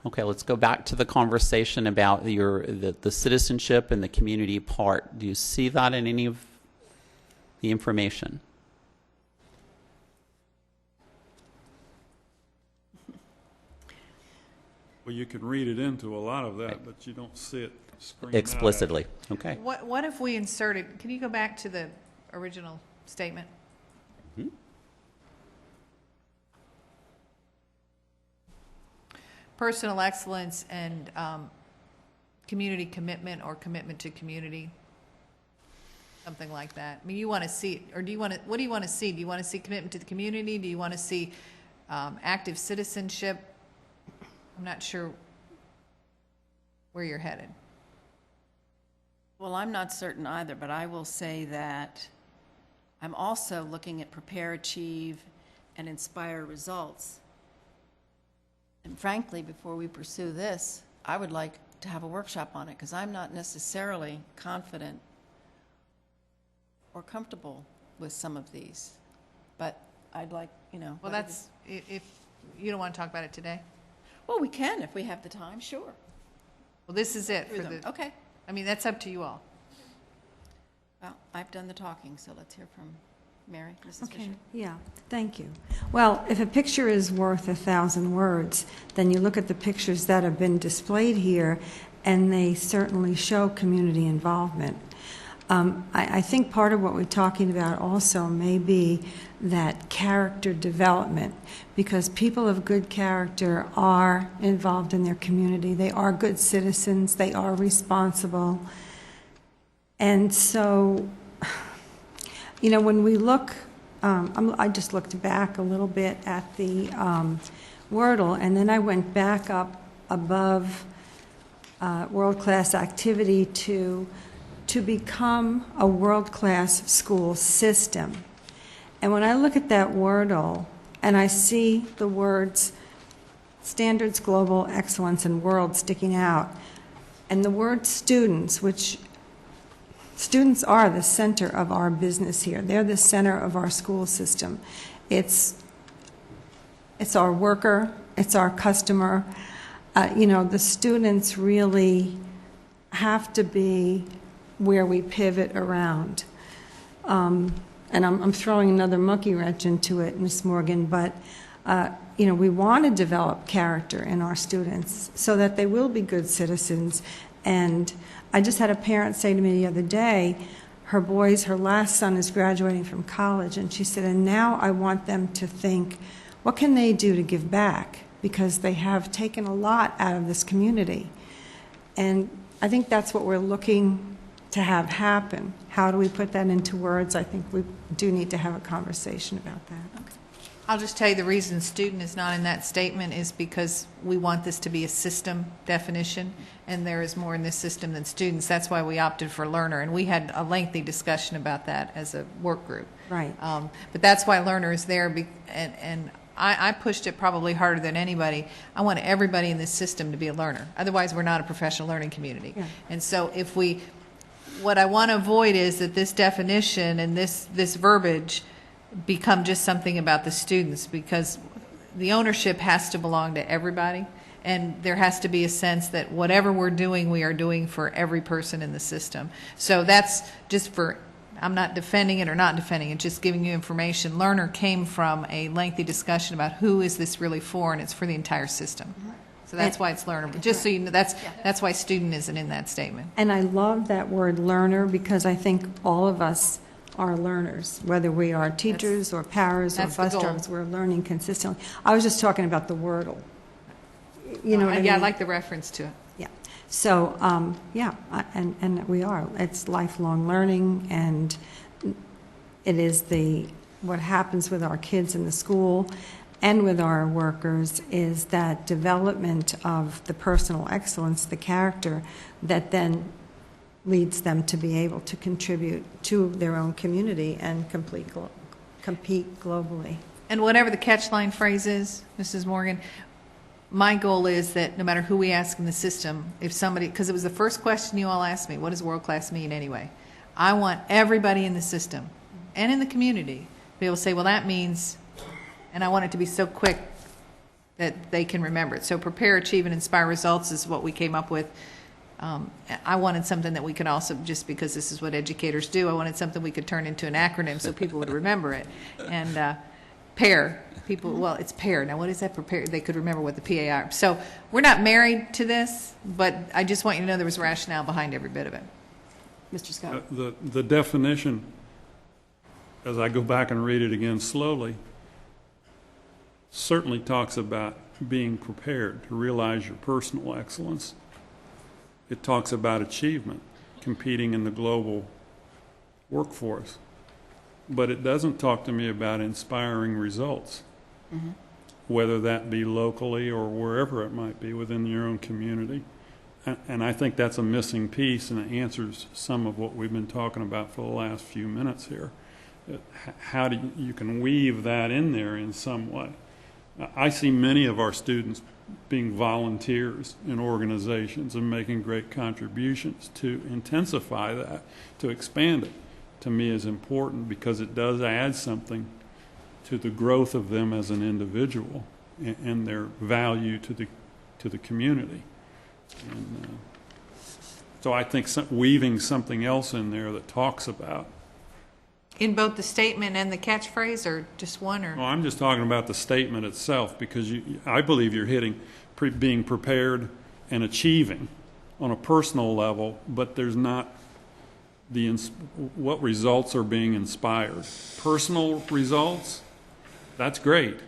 Okay, let's go back to the conversation about the citizenship and the community part. Do you see that in any of the information? Well, you can read it into a lot of that, but you don't see it screamed out Explicitly. Okay. What if we inserted, can you go back to the original statement? Personal excellence and community commitment or commitment to community, something like that. I mean, you want to see, or do you want to, what do you want to see? Do you want to see commitment to the community? Do you want to see active citizenship? I'm not sure where you're headed. Well, I'm not certain either, but I will say that I'm also looking at prepare, achieve, and inspire results. And frankly, before we pursue this, I would like to have a workshop on it because I'm not necessarily confident or comfortable with some of these. But I'd like, Well, what that's, if you don't want to talk about it today. well, we can if we have the time, sure. Well, this is it for Through them. the, Okay. I mean, that's up to you all. Well, I've done the talking, so let's hear from Mary, Mrs. Okay, Fisher. yeah, thank you. Well, if a picture is worth 1,000 words, then you look at the pictures that have been displayed here, and they certainly show community involvement. I think part of what we're talking about also may be that character development, because people of good character are involved in their community. They are good citizens. They are responsible. And so, when we look, I just looked back a little bit at the Wordle, and then I went back up above world-class activity to become a world-class school system. And when I look at that Wordle, and I see the words standards, global, excellence, and world sticking out, and the word students, which students are the center of our business here. They're the center of our school system. It's our worker, it's our customer. The students really have to be where we pivot around. And I'm throwing another monkey wrench into it, Ms. Morgan, but we want to develop character in our students so that they will be good citizens. And I just had a parent say to me the other day, her last son is graduating from college, and she said, and now I want them to think, what can they do to give back? Because they have taken a lot out of this community. And I think that's what we're looking to have happen. How do we put that into words? I think we do need to have a conversation about that. I'll just tell you the reason student is not in that statement is because we want this to be a system definition, and there is more in this system than students. That's why we opted for learner, and we had a lengthy discussion about that as a work group. Right. But that's why learner is there, and I pushed it probably harder than anybody. I want everybody in this system to be a learner. Otherwise, we're not a professional learning community. Yeah. And so what I want to avoid is that this definition and this verbiage become just something about the students, because the ownership has to belong to everybody, and there has to be a sense that whatever we're doing, we are doing for every person in the system. So that's just I'm not defending it or not defending it, just giving you information. Learner came from a lengthy discussion about who is this really for, and it's for the entire system. So that's why it's learner. But just so you know, that's why student isn't in that statement. And I love that word learner, because I think all of us are learners, whether we are teachers or paras or that's the bus goal. drivers. We're learning consistently. I was just talking about the Wordle. You know what I mean? Yeah, I like the reference to it. Yeah. So, and we are. It's lifelong learning, and it is what happens with our kids in the school and with our workers is that development of the personal excellence, the character, that then leads them to be able to contribute to their own community and compete globally. And whatever the catchline phrase is, Mrs. Morgan, my goal is that no matter who we ask in the system, if somebody, because it was the first question you all asked me, what does world class mean anyway? I want everybody in the system and in the community to be able to say, well, that means, and I want it to be so quick that they can remember it. So prepare, achieve, and inspire results is what we came up with. I wanted something that we could also, just because this is what educators do, I wanted something we could turn into an acronym so people would remember it. And PAIR, it's PAIR. Now, what is that? Prepare. They could remember what the PAR. So we're not married to this, but I just want you to know there was rationale behind every bit of it. Mr. Scott? The definition, as I go back and read it again slowly, certainly talks about being prepared to realize your personal excellence. It talks about achievement, competing in the global workforce. But it doesn't talk to me about inspiring results, whether that be locally or wherever it might be within your own community. And I think that's a missing piece, and it answers some of what we've been talking about for the last few minutes here. How you can weave that in there in some way. I see many of our students being volunteers in organizations and making great contributions. To intensify that, to expand it, to me is important, because it does add something to the growth of them as an individual and their value to the community. And, so I think weaving something else in there that talks about. In both the statement and the catchphrase, or just one? Or Well, I'm just talking about the statement itself, because I believe you're hitting being prepared and achieving on a personal level, but there's not what results are being inspired. Personal results, that's great,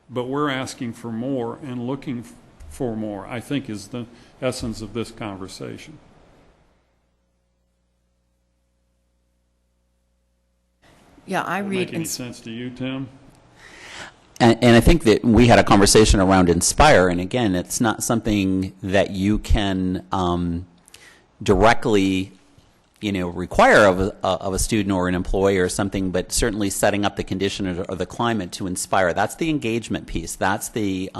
but we're asking for more and looking for more, I think, is the essence of this conversation. Yeah, I Does that read. make any sense to you, Tim? And I think that we had a conversation around Inspire, and again, it's not something that you can directly, require of a student or an employee or something, but certainly setting up the condition or the climate to inspire. That's the engagement piece. That's the,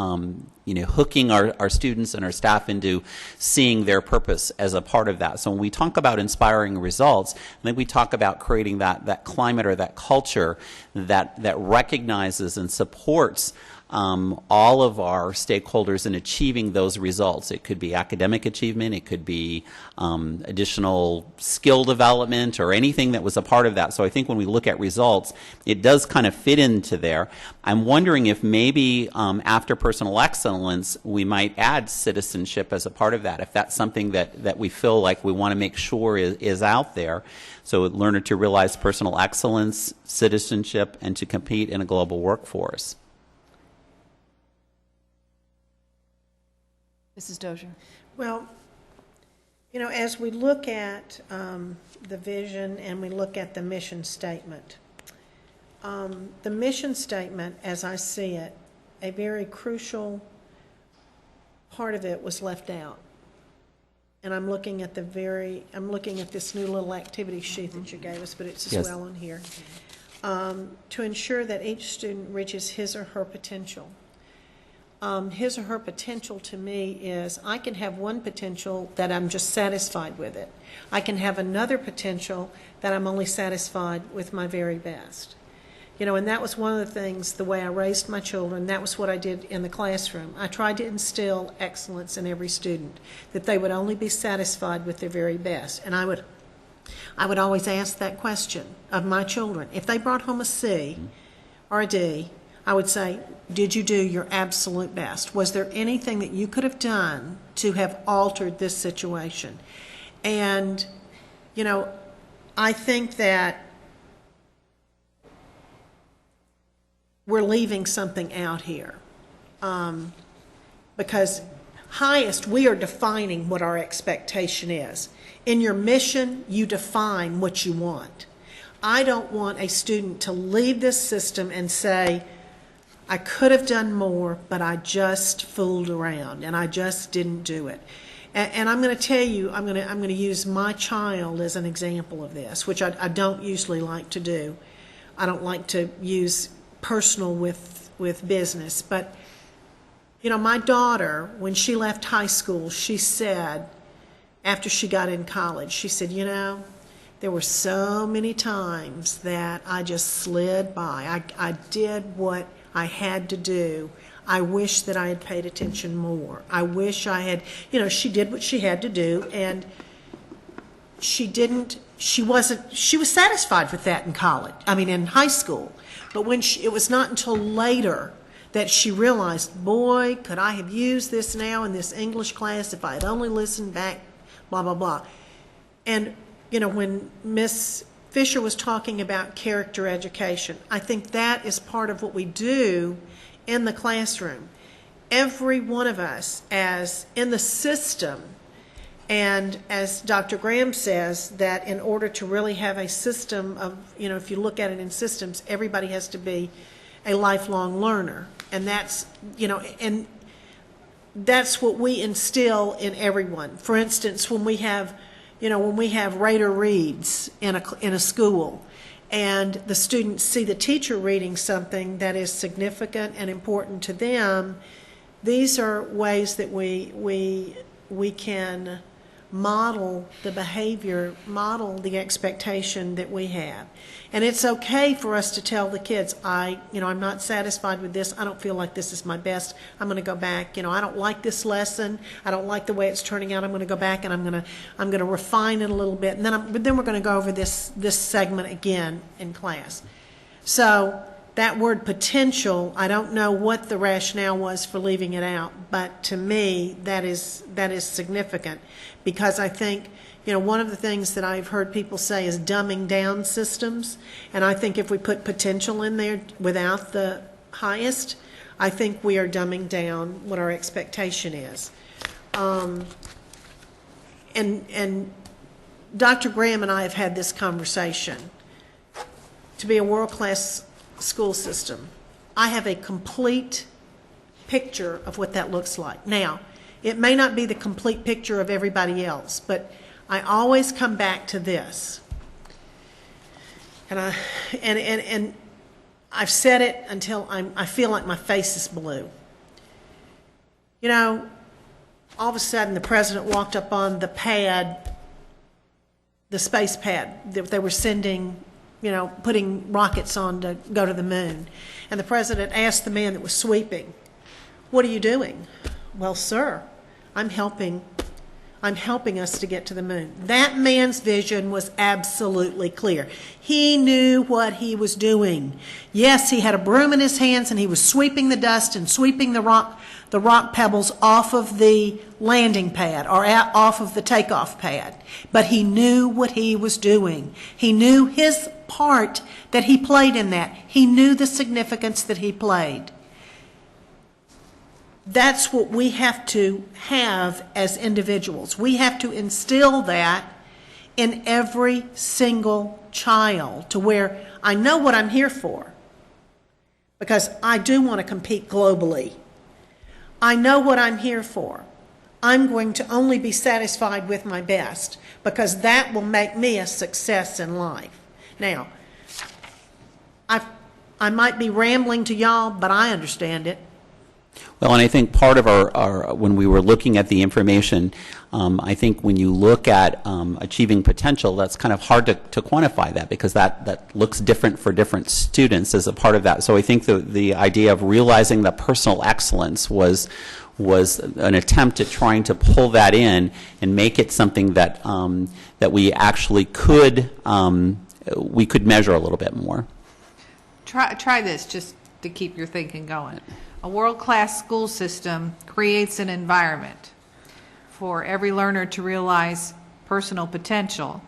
hooking our students and our staff into seeing their purpose as a part of that. So when we talk about inspiring results, I think we talk about creating that climate or that culture that recognizes and supports all of our stakeholders in achieving those results. It could be academic achievement, it could be additional skill development, or anything that was a part of that. So I think when we look at results, it does kind of fit into there. I'm wondering if maybe after personal excellence, we might add citizenship as a part of that, if that's something that we feel like we want to make sure is out there. So learner to realize personal excellence, citizenship, and to compete in a global workforce. Mrs. Dozier. Well, as we look at the vision and we look at the mission statement, the mission statement, as I see it, a very crucial part of it was left out. And I'm looking at this new little activity sheet that you gave us, but it's as Yes. well on here. To ensure that each student reaches his or her potential. His or her potential to me is, I can have one potential that I'm just satisfied with it. I can have another potential that I'm only satisfied with my very best. And that was one of the things, the way I raised my children, that was what I did in the classroom. I tried to instill excellence in every student, that they would only be satisfied with their very best. And I would always ask that question of my children. If they brought home a C or a D, I would say, did you do your absolute best? Was there anything that you could have done to have altered this situation? And, I think that we're leaving something out here. Because highest, we are defining what our expectation is. In your mission, you define what you want. I don't want a student to leave this system and say, I could have done more, but I just fooled around and I just didn't do it. And I'm going to tell you, I'm going to use my child as an example of this, which I don't usually like to do. I don't like to use personal with business. But, my daughter, when she left high school, she said, after she got in college, she said, there were so many times that I just slid by. I did what I had to do. I wish that I had paid attention more. I wish I had, she did what she had to do, and she was satisfied with that in college, in high school. But it was not until later that she realized, boy, could I have used this now in this English class if I had only listened back, blah, blah, blah. And, when Miss Fisher was talking about character education, I think that is part of what we do in the classroom. Every one of us, as in the system, and as Dr. Graham says, that in order to really have a system of, if you look at it in systems, everybody has to be a lifelong learner. And that's, and that's what we instill in everyone. For instance, when we have Rader reads in a school, and the students see the teacher reading something that is significant and important to them, these are ways that we can model the behavior, model the expectation that we have. And it's okay for us to tell the kids, I'm not satisfied with this. I don't feel like this is my best. I'm going to go back. I don't like this lesson. I don't like the way it's turning out. I'm going to go back and I'm going to refine it a little bit. And then we're going to go over this segment again in class. So that word potential, I don't know what the rationale was for leaving it out, but to me that is significant, because I think one of the things that I've heard people say is dumbing down systems, and I think if we put potential in there without the highest, I think we are dumbing down what our expectation is. And Dr. Graham and I have had this conversation. To be a world-class school system, I have a complete picture of what that looks like. Now, it may not be the complete picture of everybody else, but I always come back to this. And I've said it until I feel like my face is blue. You know, all of a sudden, the president walked up on the pad, the space pad that they were sending, you know, putting rockets on to go to the moon. And the president asked the man that was sweeping, "What are you doing?" "Well, sir, I'm helping us to get to the moon." That man's vision was absolutely clear. He knew what he was doing. Yes, he had a broom in his hands and he was sweeping the dust and sweeping the rock pebbles off of the landing pad or off of the takeoff pad. But he knew what he was doing. He knew his part that he played in that. He knew the significance that he played. That's what we have to have as individuals. We have to instill that in every single child to where I know what I'm here for, because I do want to compete globally. I know what I'm here for. I'm going to only be satisfied with my best because that will make me a success in life. Now, I might be rambling to y'all, but I understand it. Well, and I think part of our when we were looking at the information, I think when you look at achieving potential, that's kind of hard to quantify that because that looks different for different students as a part of that. So I think the idea of realizing that personal excellence was an attempt at trying to pull that in and make it something that that we actually could measure a little bit more. Try this just to keep your thinking going. A world-class school system creates an environment for every learner to realize personal potential,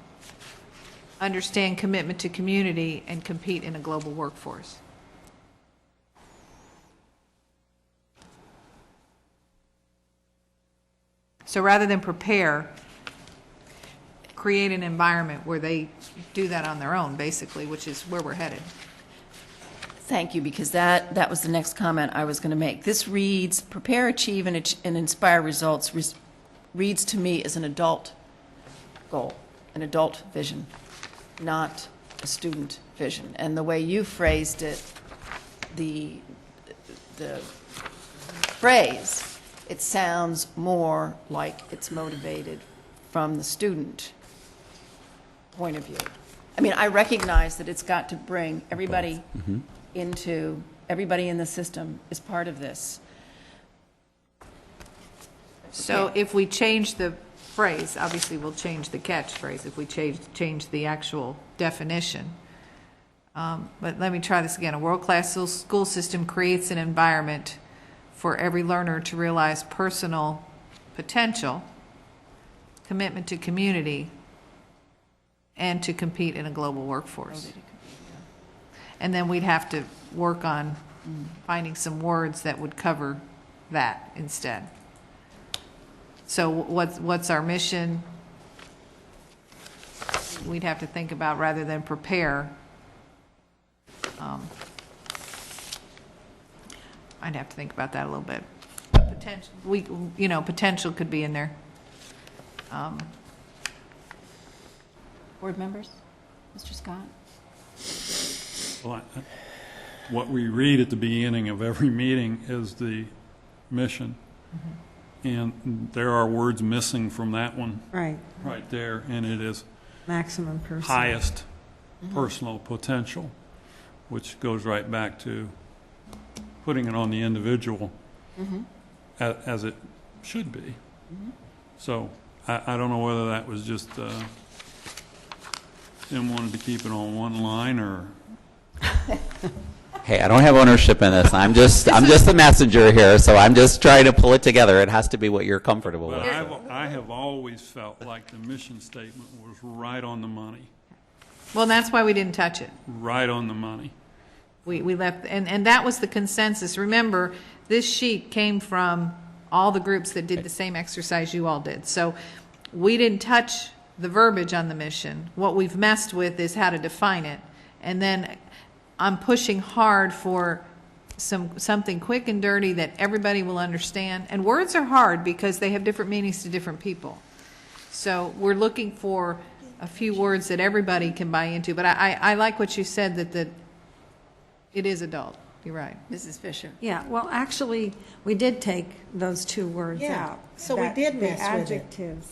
understand commitment to community, and compete in a global workforce. So rather than prepare, create an environment where they do that on their own, basically, which is where we're headed. Thank you, because that was the next comment I was going to make. This reads, prepare, achieve, and inspire results reads to me as an adult goal, an adult vision, not a student vision. And the way you phrased it, the phrase, it sounds more like it's motivated from the student point of view. I mean, I recognize that it's got to bring everybody everybody in the system is part of this. So if we change the phrase, obviously we'll change the catchphrase if we change the actual definition. But let me try this again. A world-class school system creates an environment for every learner to realize personal potential, commitment to community, and to compete in a global workforce. And then we'd have to work on finding some words that would cover that instead. So what's our mission? We'd have to think about rather than prepare. I'd have to think about that a little bit. But potential, potential could be in there. Board members? Mr. Scott? Well, what we read at the beginning of every meeting is the mission. And there are words missing from that one Right, right there, and it is maximum personal. highest personal potential, which goes right back to putting it on the individual as it should be. So I don't know whether that was just Tim wanted to keep it on one line or... Hey, I don't have ownership in this. I'm just the messenger here, so I'm just trying to pull it together. It has to be what you're comfortable But with. I have always felt like the mission statement was right on the money, Well, that's why we didn't touch it. right on the money. We left, and that was the consensus. Remember, this sheet came from all the groups that did the same exercise you all did. So we didn't touch the verbiage on the mission. What we've messed with is how to define it. And then I'm pushing hard for something quick and dirty that everybody will understand. And words are hard because they have different meanings to different people. So we're looking for a few words that everybody can buy into. But I like what you said, that it is adult. You're right. Mrs. Fisher? Yeah, well, actually, we did take those two words Yeah, out. so we That- did mess with it. The adjectives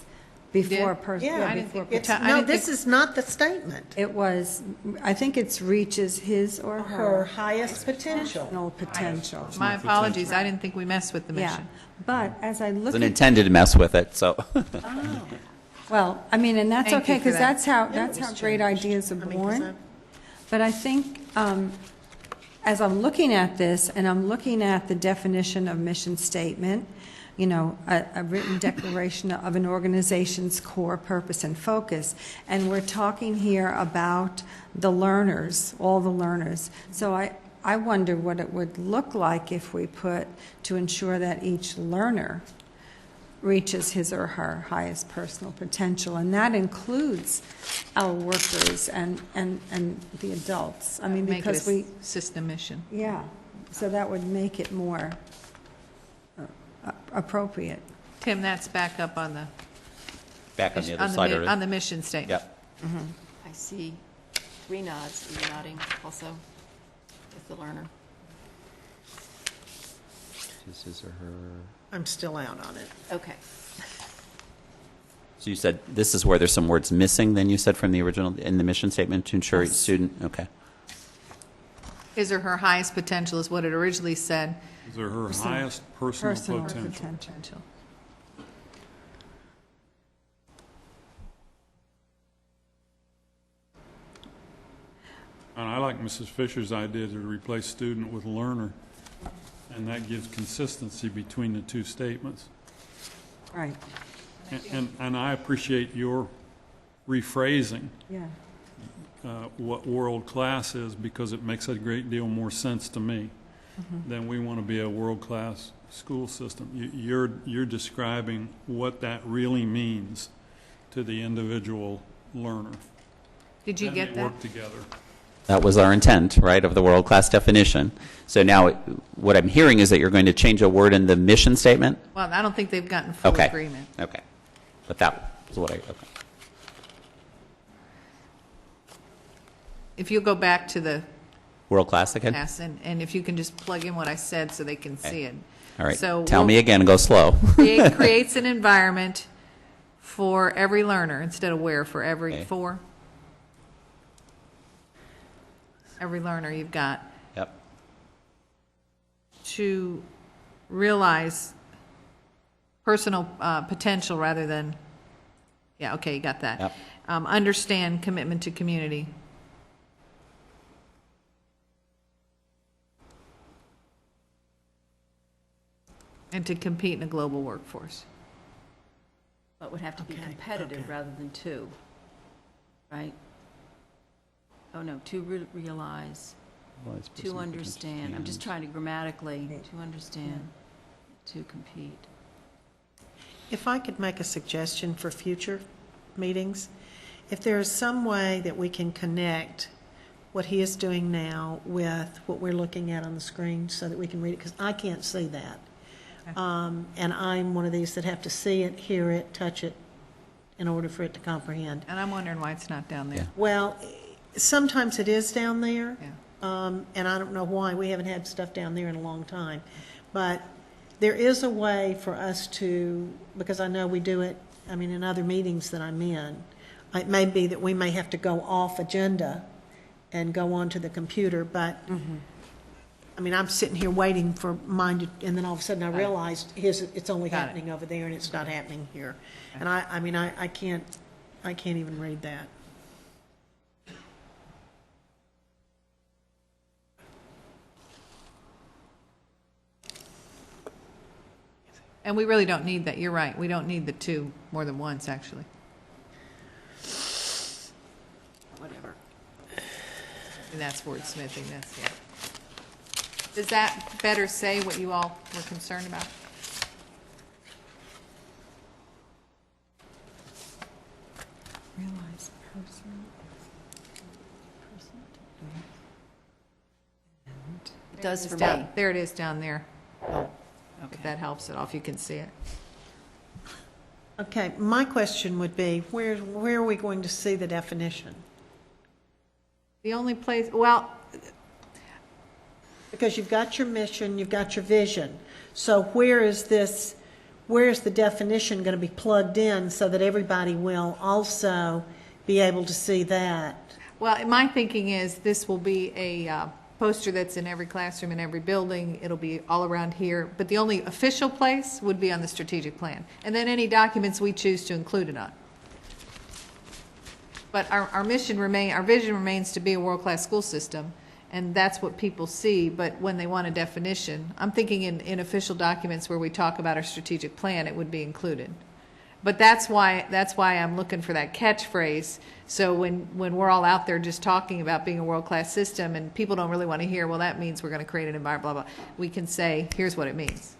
before Did? person, Yeah, I didn't before think we person. I No, didn't this think- is not the statement. It was, I think it's reaches his or Her her highest potential. personal potential. My apologies, I didn't think we messed with the Yeah, mission. but as I look Wasn't at, intended to mess with it, so. well, I mean, and that's Thank you okay, for because that. that's how great changed. ideas are I mean, 'cause born. But I think, as I'm looking at this, and I'm looking at the definition of mission statement, you know, a written declaration of an organization's core purpose and focus, and we're talking here about the learners, all the learners. So I wonder what it would look like if we put, to ensure that each learner reaches his or her highest personal potential, and that includes our workers and the adults. I mean, Make it because a we, system mission. yeah, so that would make it more appropriate. Tim, that's back up on the, Back on the other side of on it. the mission statement. Yep. I see 3 nods. Are you nodding also with the learner? This is or her. I'm still out on it. Okay. So you said this is where there's some words missing, then you said from the original, in the mission statement, to ensure each Yes. student, okay. His or her highest potential is what it originally said. These are her highest personal Personal potential. potential. And I like Mrs. Fisher's idea to replace student with learner, and that gives consistency between the two statements. Right, And I appreciate your rephrasing yeah. what world-class is, because it makes a great deal more sense to me than we want to be a world-class school system. You're describing what that really means to the individual learner. Did you And get they that? work together. That was our intent, right, of the world-class definition. So now, what I'm hearing is that you're going to change a word in the mission statement? Well, I don't think they've gotten full Okay. agreement. Okay. But that was what okay. If you go back to the World-class again? class, and if you can just plug in what I said so they can see it. All right. So Tell we'll- me again, go slow. Creates an environment for every learner, instead of where, for every, Okay. for every learner you've got, Yep. to realize personal potential rather than, yeah, okay, you got that. Yep. Understand commitment to community. And to compete in a global workforce. But would have to be Okay, competitive okay. rather than to, right? Oh, no, to realize, to understand. I'm just trying to grammatically, to understand, to compete. If I could make a suggestion for future meetings, if there is some way that we can connect what he is doing now with what we're looking at on the screen so that we can read it, because I can't see that. And I'm one of these that have to see it, hear it, touch it in order for it to comprehend. And I'm wondering why it's not down there. Well, sometimes it is down there. Yeah. And I don't know why. We haven't had stuff down there in a long time. But there is a way for us to, because I know we do it, I mean, in other meetings that I'm in, it may be that we may have to go off agenda and go onto the computer, but, I mean, I'm sitting here waiting for mine to, and then all of a sudden I realized it's only Got it. happening over there and it's not happening here. And I mean, I can't even read that. And we really don't need that, you're right, we don't need the two more than once, actually. Whatever. And that's wordsmithing, that's it. Does that better say what you all were concerned about? Realize person. It does for It's me. down- There it is down there. If that helps at all, if you can see it. Okay, my question would be, where are we going to see the definition? The only place, well, because you've got your mission, you've got your vision. So where is the definition going to be plugged in so that everybody will also be able to see that? Well, my thinking is this will be a poster that's in every classroom, in every building. It'll be all around here. But the only official place would be on the strategic plan. And then any documents we choose to include it on. But our vision remains to be a world-class school system. And that's what people see. But when they want a definition, I'm thinking in official documents where we talk about our strategic plan, it would be included. But that's why I'm looking for that catchphrase. So when we're all out there just talking about being a world-class system and people don't really want to hear, well, that means we're going to create an environment, blah, blah, we can say, here's what it means.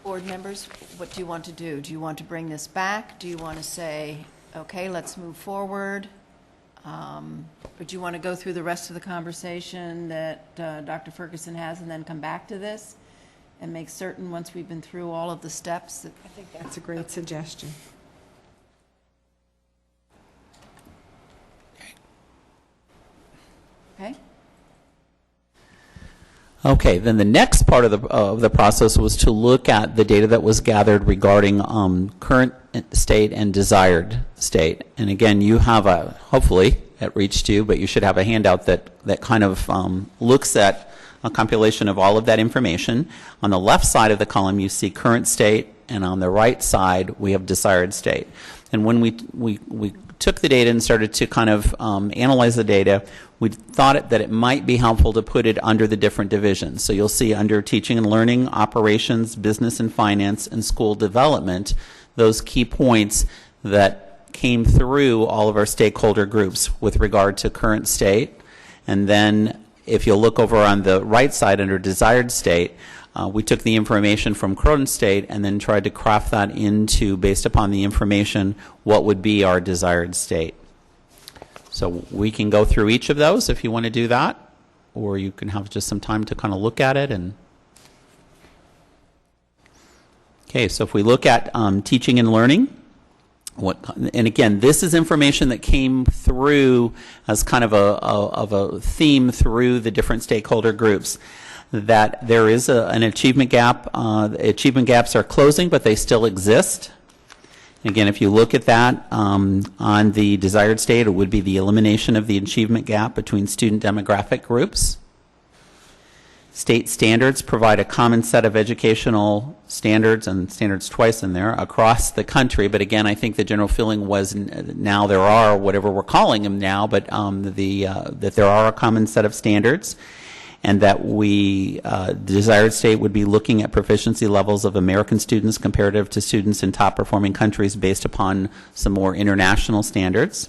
Board members, what do you want to do? Do you want to bring this back? Do you want to say, okay, let's move forward? But do you want to go through the rest of the conversation that Dr. Ferguson has and then come back to this and make certain once we've been through all of the steps that... I think that's a great suggestion. Okay? Okay, then the next part of the process was to look at the data that was gathered regarding current state and desired state. And again, you have hopefully it reached you, but you should have a handout that kind of looks at a compilation of all of that information. On the left side of the column, you see current state, and on the right side, we have desired state. And when we took the data and started to kind of analyze the data, we thought that it might be helpful to put it under the different divisions. So you'll see under teaching and learning, operations, business and finance, and school development, those key points that came through all of our stakeholder groups with regard to current state. And then if you'll look over on the right side under desired state, we took the information from current state and then tried to craft that into, based upon the information, what would be our desired state. So we can go through each of those if you want to do that, or you can have just some time to kind of look at it. Okay, so if we look at teaching and learning, and again, this is information that came through as kind of a theme through the different stakeholder groups, that there is an achievement gap. Achievement gaps are closing, but they still exist. Again, if you look at that on the desired state, it would be the elimination of the achievement gap between student demographic groups. State standards provide a common set of educational standards, and standards twice in there, across the country. But again, I think the general feeling was now there are, whatever we're calling them now, but that there are a common set of standards, and that the desired state would be looking at proficiency levels of American students comparative to students in top performing countries based upon some more international standards.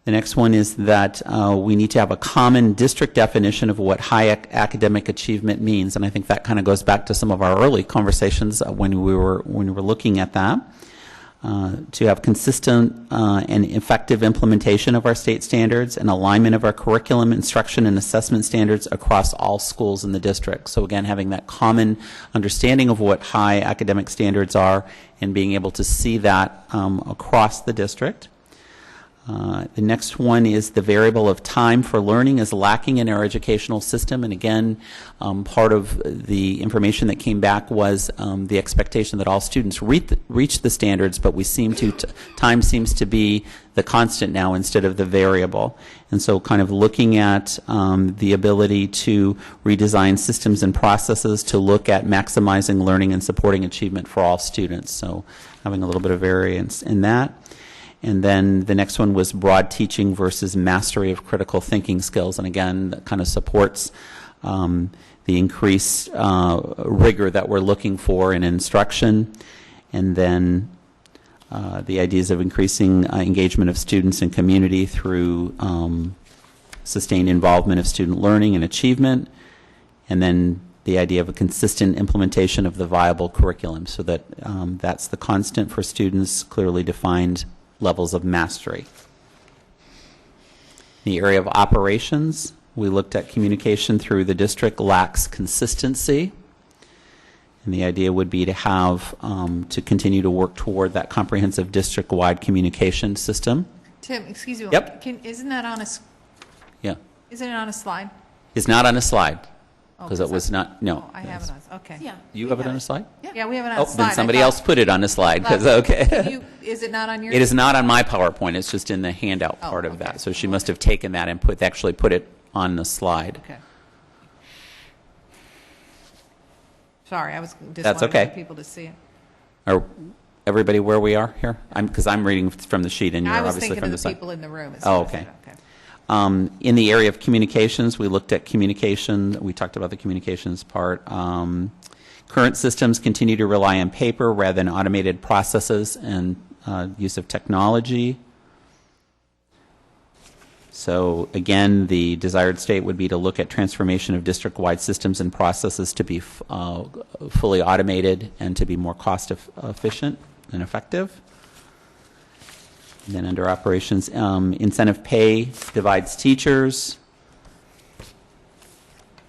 The next one is that we need to have a common district definition of what high academic achievement means, and I think that kind of goes back to some of our early conversations when we were looking at that. To have consistent and effective implementation of our state standards and alignment of our curriculum, instruction, and assessment standards across all schools in the district. So again, having that common understanding of what high academic standards are and being able to see that across the district. The next one is the variable of time for learning is lacking in our educational system. And again, part of the information that came back was the expectation that all students reach the standards, but we seem to, time seems to be the constant now instead of the variable. And so kind of looking at the ability to redesign systems and processes to look at maximizing learning and supporting achievement for all students. So having a little bit of variance in that. And then the next one was broad teaching versus mastery of critical thinking skills. And again, that kind of supports the increased rigor that we're looking for in instruction. And then the ideas of increasing engagement of students and community through sustained involvement of student learning and achievement. And then the idea of a consistent implementation of the viable curriculum, so that that's the constant for students, clearly defined levels of mastery. In the area of operations, we looked at communication through the district lacks consistency. And the idea would be to have, to continue to work toward that comprehensive district-wide communication system. Tim, excuse me. Yep. Isn't that on a, Yeah. isn't it on a slide? It's not on a slide, Oh, because it was not, no. Oh, I have it on, okay. Yeah. You have it on a slide? Yeah, we have it on Oh, a slide. then somebody else put it on a slide, because, okay. Is it not on yours? It is not on my PowerPoint, it's just in the handout Oh, part of okay. that. So she must have taken that and actually put it on the slide. Okay. Sorry, I was just That's wanted okay. people to see it. Are everybody where we are here? Because I'm reading from the sheet and you're I was obviously thinking from of the the side. people in the room. Oh, okay. In the area of communications, we looked at communication. We talked about the communications part. Current systems continue to rely on paper rather than automated processes and use of technology. So again, the desired state would be to look at transformation of district-wide systems and processes to be fully automated and to be more cost-efficient and effective. And then under operations, incentive pay divides teachers.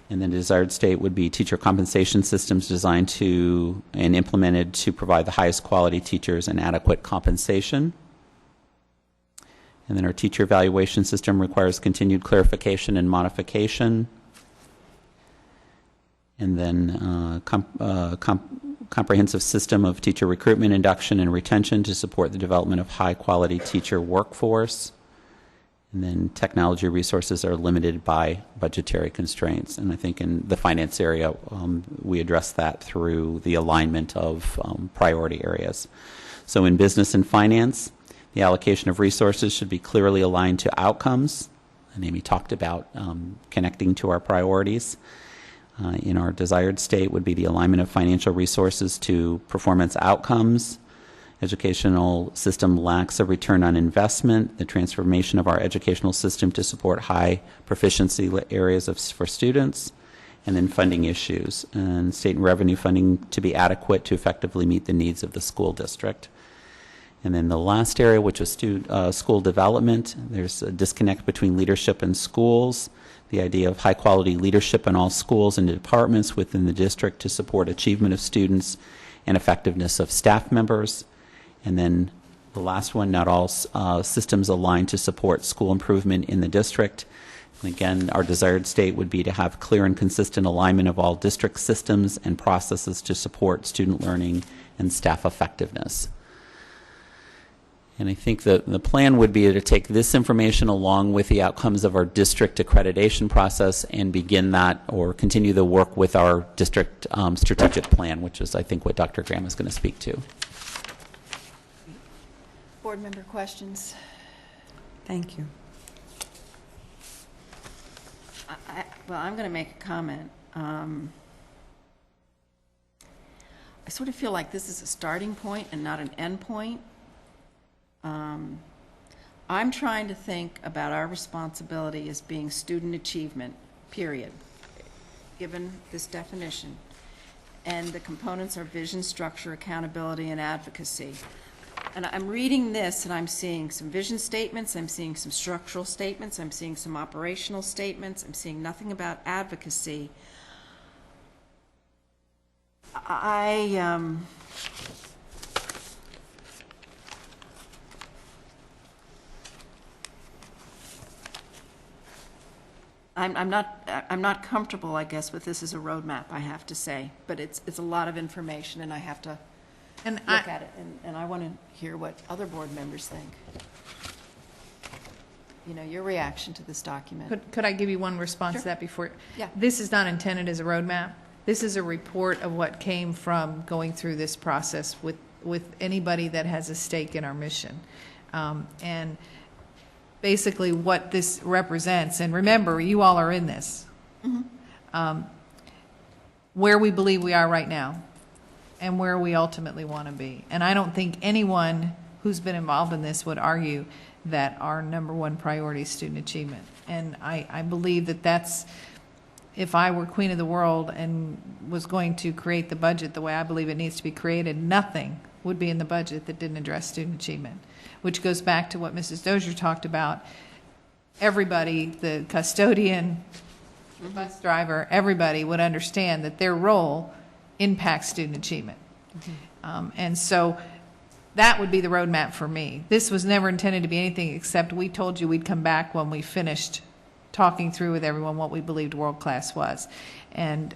And then desired state would be teacher compensation systems designed to and implemented to provide the highest quality teachers and adequate compensation. And then our teacher evaluation system requires continued clarification and modification. And then comprehensive system of teacher recruitment, induction, and retention to support the development of high-quality teacher workforce. And then technology resources are limited by budgetary constraints. And I think in the finance area, we address that through the alignment of priority areas. So in business and finance, the allocation of resources should be clearly aligned to outcomes. And Amy talked about connecting to our priorities. In our desired state would be the alignment of financial resources to performance outcomes. Educational system lacks a return on investment. The transformation of our educational system to support high proficiency areas for students. And then funding issues. And state and revenue funding to be adequate to effectively meet the needs of the school district. And then the last area, which is school development, there's a disconnect between leadership and schools. The idea of high-quality leadership in all schools and departments within the district to support achievement of students and effectiveness of staff members. And then the last one, not all systems aligned to support school improvement in the district. And again, our desired state would be to have clear and consistent alignment of all district systems and processes to support student learning and staff effectiveness. And I think the plan would be to take this information along with the outcomes of our district accreditation process and begin that or continue the work with our district strategic plan, which is, I think, what Dr. Graham is going to speak to. Board member questions? Thank you. Well, I'm going to make a comment. I sort of feel like this is a starting point and not an end point. I'm trying to think about our responsibility as being student achievement, period, given this definition. And the components are vision, structure, accountability, and advocacy. And I'm reading this and I'm seeing some vision statements, I'm seeing some structural statements, I'm seeing some operational statements, I'm seeing nothing about advocacy. I'm not comfortable, I guess, with this as a roadmap, I have to say. But it's a lot of information, and I have to And look at it. And I want to hear what other board members think. You know, your reaction to this document. could I give you one response Sure. to that before? Yeah. This is not intended as a roadmap. This is a report of what came from going through this process with anybody that has a stake in our mission. And basically what this represents, and remember, you all are in this, where we believe we are right now and where we ultimately want to be. And I don't think anyone who's been involved in this would argue that our number one priority is student achievement. And I believe that that's, if I were queen of the world and was going to create the budget the way I believe it needs to be created, nothing would be in the budget that didn't address student achievement, which goes back to what Mrs. Dozier talked about. Everybody, the custodian, the bus driver, everybody would understand that their role impact student achievement. And so that would be the roadmap for me. This was never intended to be anything except we told you we'd come back when we finished talking through with everyone what we believed world class was. And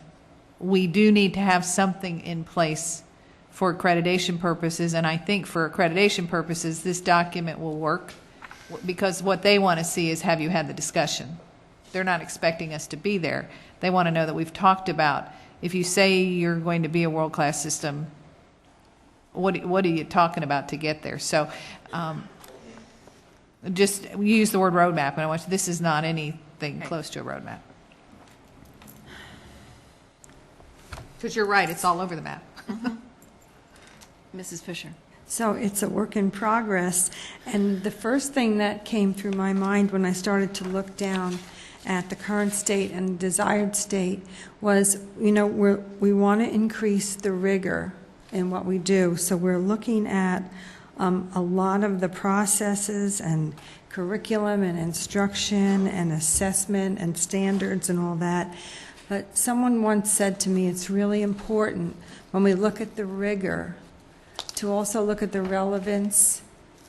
we do need to have something in place for accreditation purposes, and I think for accreditation purposes, this document will work, because what they want to see is, have you had the discussion? They're not expecting us to be there. They want to know that we've talked about, if you say you're going to be a world-class system, what are you talking about to get there? So just use the word roadmap, and I want you, this is not anything close to a roadmap. Because you're right, it's all over the map. Mrs. Fisher. So it's a work in progress, and the first thing that came through my mind when I started to look down at the current state and desired state was, we want to increase the rigor in what we do. So we're looking at a lot of the processes and curriculum and instruction and assessment and standards and all that. But someone once said to me, it's really important when we look at the rigor to also look at the relevance,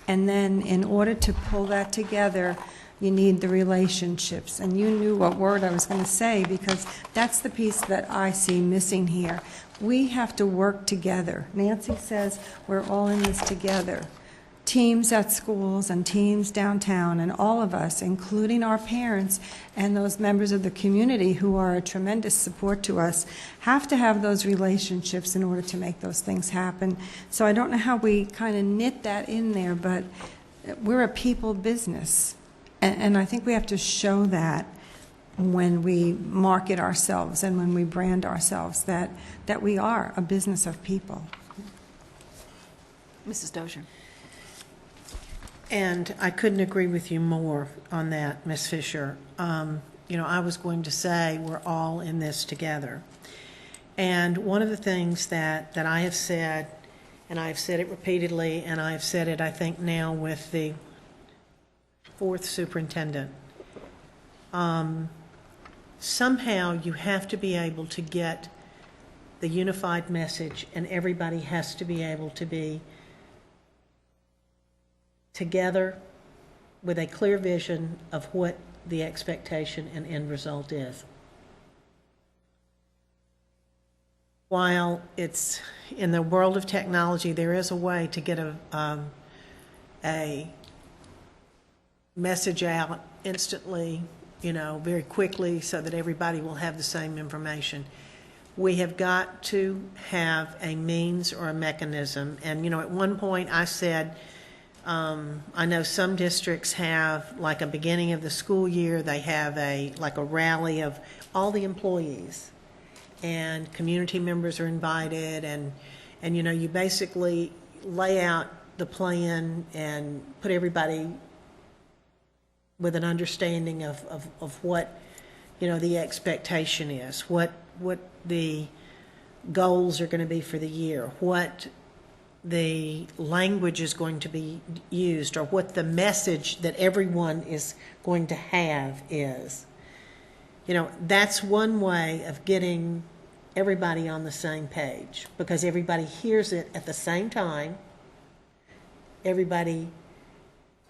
and then in order to pull that together, you need the relationships. And you knew what word I was going to say, because that's the piece that I see missing here. We have to work together. Nancy says we're all in this together. Teams at schools and teams downtown, and all of us, including our parents and those members of the community who are a tremendous support to us, have to have those relationships in order to make those things happen. So I don't know how we kind of knit that in there, but we're a people business. And I think we have to show that when we market ourselves and when we brand ourselves, that we are a business of people. Mrs. Dozier. And I couldn't agree with you more on that, Ms. Fisher. I was going to say we're all in this together. And one of the things that I have said, and I've said it repeatedly, and I've said it, I think, now with the fourth superintendent, somehow you have to be able to get the unified message, and everybody has to be able to be together with a clear vision of what the expectation and end result is. While it's in the world of technology, there is a way to get a message out instantly, very quickly, so that everybody will have the same information. We have got to have a means or a mechanism. And, at one point I said, I know some districts have, like a beginning of the school year, they have a rally of all the employees, and community members are invited, and you basically lay out the plan and put everybody with an understanding of what, the expectation is, what the goals are going to be for the year, what the language is going to be used, or what the message that everyone is going to have is. That's one way of getting everybody on the same page, because everybody hears it at the same time. Everybody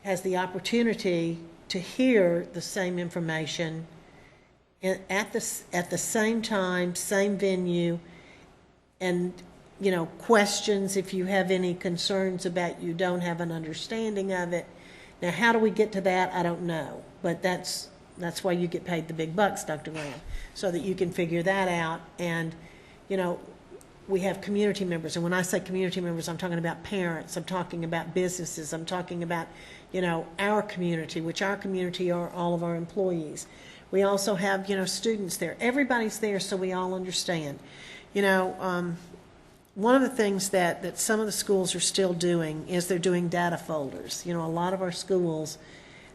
has the opportunity to hear the same information at the same time, same venue, and questions if you have any concerns about you don't have an understanding of it. Now, how do we get to that? I don't know, but that's why you get paid the big bucks, Dr. Graham, so that you can figure that out. And we have community members, and when I say community members, I'm talking about parents, I'm talking about businesses, I'm talking about our community, which our community are all of our employees. We also have students there. Everybody's there, so we all understand. One of the things that some of the schools are still doing is they're doing data folders. A lot of our schools,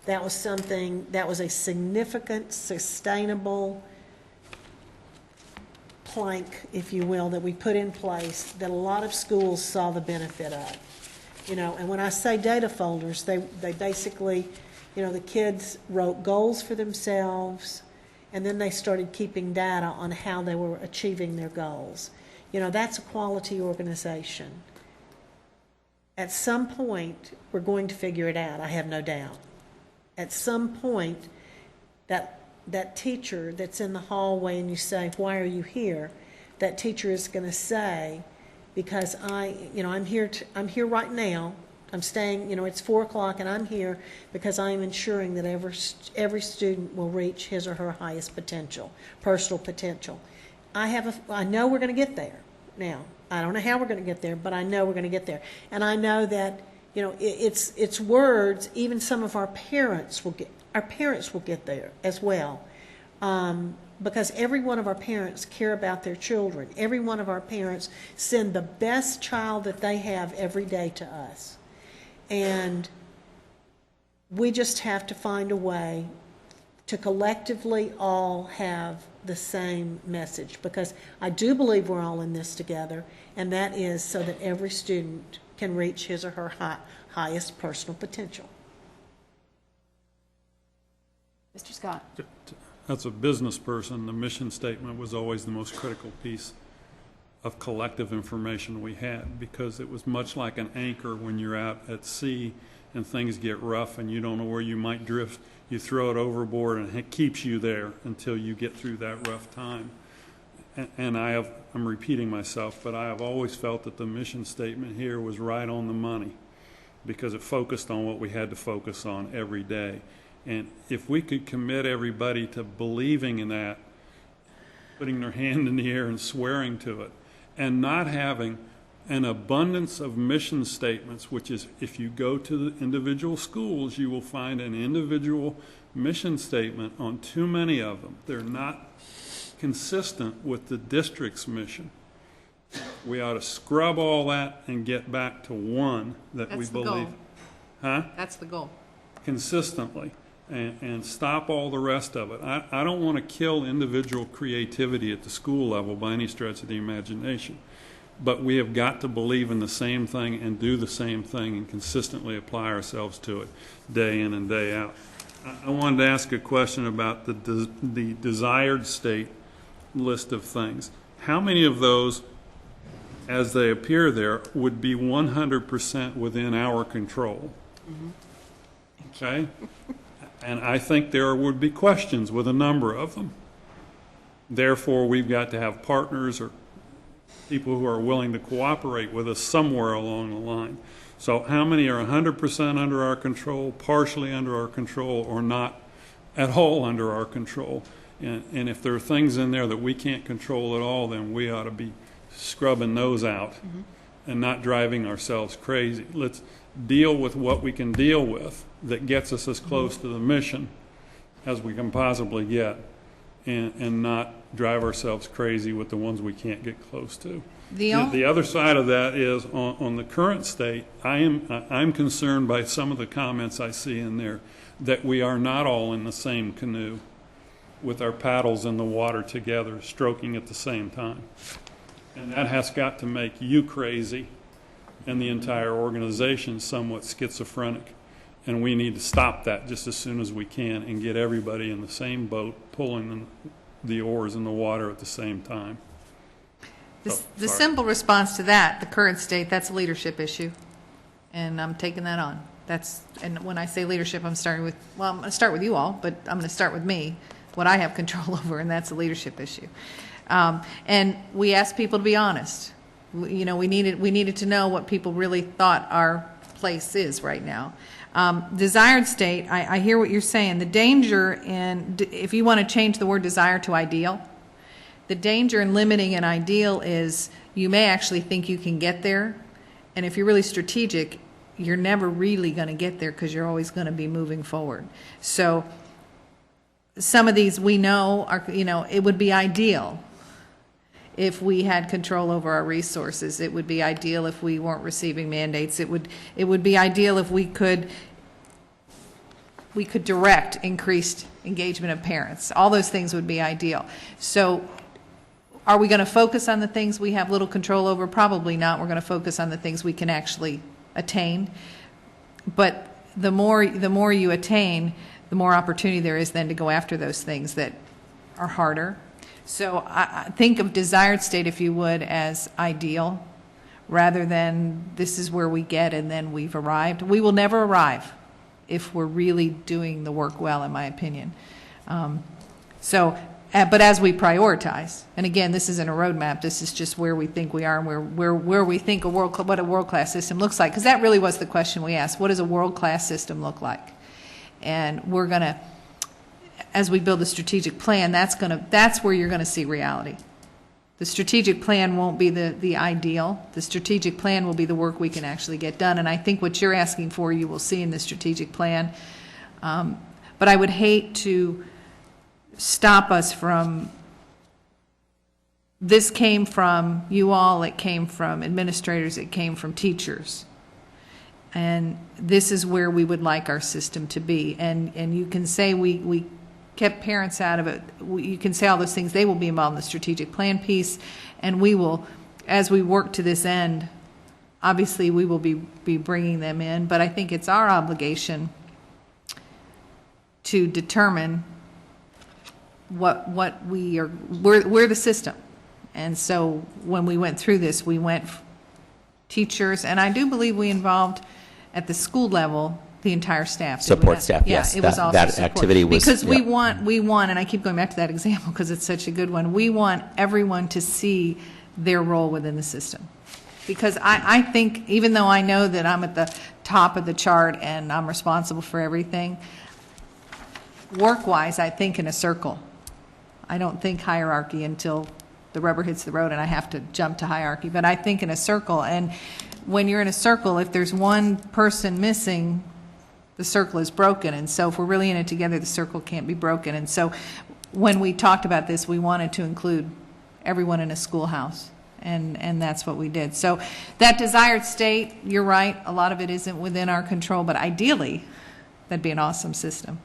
that was a significant, sustainable plank, if you will, that we put in place that a lot of schools saw the benefit of. And when I say data folders, they basically, the kids wrote goals for themselves, and then they started keeping data on how they were achieving their goals. that's a quality organization. At some point, we're going to figure it out, I have no doubt. At some point, that teacher that's in the hallway and you say, why are you here? That teacher is going to say, because I'm here right now. I'm staying, it's 4 o'clock and I'm here because I'm ensuring that every student will reach his or her highest potential, personal potential. I know we're going to get there. Now, I don't know how we're going to get there, but I know we're going to get there. And I know that, it's words, even some of our parents will get there as well. Because every one of our parents care about their children. Every one of our parents send the best child that they have every day to us. And we just have to find a way to collectively all have the same message, because I do believe we're all in this together, and that is so that every student can reach his or her highest personal potential. Mr. Scott? As a business person, the mission statement was always the most critical piece of collective information we had, because it was much like an anchor when you're out at sea and things get rough and you don't know where you might drift. You throw it overboard and it keeps you there until you get through that rough time. And I'm repeating myself, but I have always felt that the mission statement here was right on the money, because it focused on what we had to focus on every day. And if we could commit everybody to believing in that, putting their hand in the air and swearing to it, and not having an abundance of mission statements, which is, if you go to the individual schools, you will find an individual mission statement on too many of them. They're not consistent with the district's mission. We ought to scrub all that and get back to one that we That's the believe. goal. Huh? That's the goal. Consistently, and stop all the rest of it. I don't want to kill individual creativity at the school level by any stretch of the imagination, but we have got to believe in the same thing and do the same thing and consistently apply ourselves to it day in and day out. I wanted to ask a question about the desired state list of things. How many of those, as they appear there, would be 100% within our control? Okay? And I think there would be questions with a number of them. Therefore, we've got to have partners or people who are willing to cooperate with us somewhere along the line. So how many are 100% under our control, partially under our control, or not at all under our control? And if there are things in there that we can't control at all, then we ought to be scrubbing those out and not driving ourselves crazy. Let's deal with what we can deal with that gets us as close to the mission as we can possibly get, and not drive ourselves crazy with the ones we can't get close to. The other side of that is, on the current state, I'm concerned by some of the comments I see in there that we are not all in the same canoe with our paddles in the water together, stroking at the same time. And that has got to make you crazy and the entire organization somewhat schizophrenic. And we need to stop that just as soon as we can and get everybody in the same boat, pulling the oars in the water at the same time. The simple response to that, the current state, that's a leadership issue, and I'm taking that on. And when I say leadership, I'm going to start with you all, but I'm going to start with me, what I have control over, and that's a leadership issue. And we asked people to be honest. We needed to know what people really thought our place is right now. Desired state, I hear what you're saying. The danger in, if you want to change the word desire to ideal, the danger in limiting an ideal is you may actually think you can get there, and if you're really strategic, you're never really going to get there because you're always going to be moving forward. So some of these we know are, it would be ideal if we had control over our resources. It would be ideal if we weren't receiving mandates. It would be ideal if we could direct increased engagement of parents. All those things would be ideal. So are we going to focus on the things we have little control over? Probably not. We're going to focus on the things we can actually attain. But the more you attain, the more opportunity there is then to go after those things that are harder. So I think of desired state, if you would, as ideal, rather than this is where we get and then we've arrived. We will never arrive if we're really doing the work well, in my opinion. But as we prioritize, and again, this isn't a roadmap, this is just where we think we are and where we think what a world-class system looks like, because that really was the question we asked. What does a world-class system look like? And we're going to, as we build a strategic plan, that's where you're going to see reality. The strategic plan won't be the ideal. The strategic plan will be the work we can actually get done, and I think what you're asking for, you will see in the strategic plan. But I would hate to stop us from, this came from you all, it came from administrators, it came from teachers. And this is where we would like our system to be. And you can say we kept parents out of it. You can say all those things. They will be involved in the strategic plan piece. And we will, as we work to this end, obviously we will be bringing them in. But I think it's our obligation to determine what we are, we're the system. And so when we went through this, we went teachers, and I do believe we involved at the school level the entire staff. Did we Support not? staff, Yeah, yes. it was also That support. activity was- Because we yeah. want, and I keep going back to that example because it's such a good one, we want everyone to see their role within the system. Because I think, even though I know that I'm at the top of the chart and I'm responsible for everything, work-wise, I think in a circle. I don't think hierarchy until the rubber hits the road and I have to jump to hierarchy, but I think in a circle. And when you're in a circle, if there's one person missing, the circle is broken. And so if we're really in it together, the circle can't be broken. And so when we talked about this, we wanted to include everyone in a schoolhouse. And that's what we did. So that desired state, you're right, a lot of it isn't within our control, but ideally, that'd be an awesome system.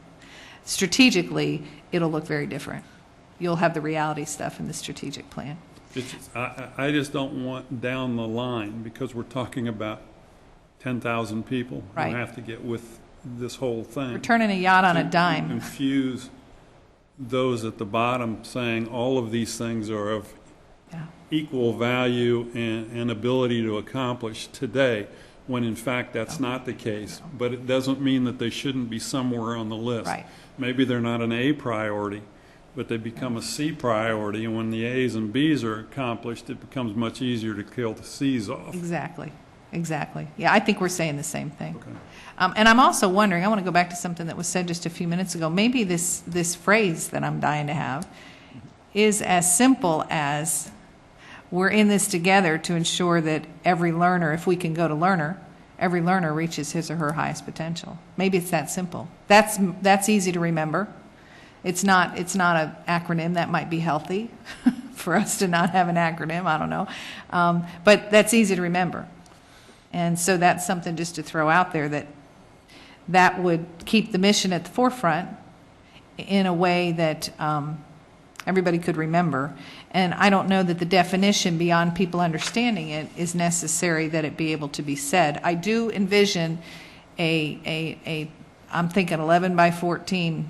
Strategically, it'll look very different. You'll have the reality stuff in the strategic plan. I just don't want down the line, because we're talking about 10,000 people who Right. have to get with this whole thing. We're turning a yacht on a to dime. confuse those at the bottom saying all of these things are of Yeah. equal value and ability to accomplish today, when in fact that's not the case. But it doesn't mean that they shouldn't be somewhere on the list. Right. Maybe they're not an A priority, but they become a C priority, and when the A's and B's are accomplished, it becomes much easier to kill the C's off. Exactly. Yeah, I think we're saying the same thing. And I'm also wondering, I want to go back to something that was said just a few minutes ago. Maybe this phrase that I'm dying to have is as simple as, we're in this together to ensure that every learner, if we can go to learner, every learner reaches his or her highest potential. Maybe it's that simple. That's easy to remember. It's not an acronym. That might be healthy for us to not have an acronym. I don't know. But that's easy to remember. And so that's something just to throw out there, that would keep the mission at the forefront in a way that everybody could remember. And I don't know that the definition, beyond people understanding it, is necessary that it be able to be said. I do envision I'm thinking 11 by 14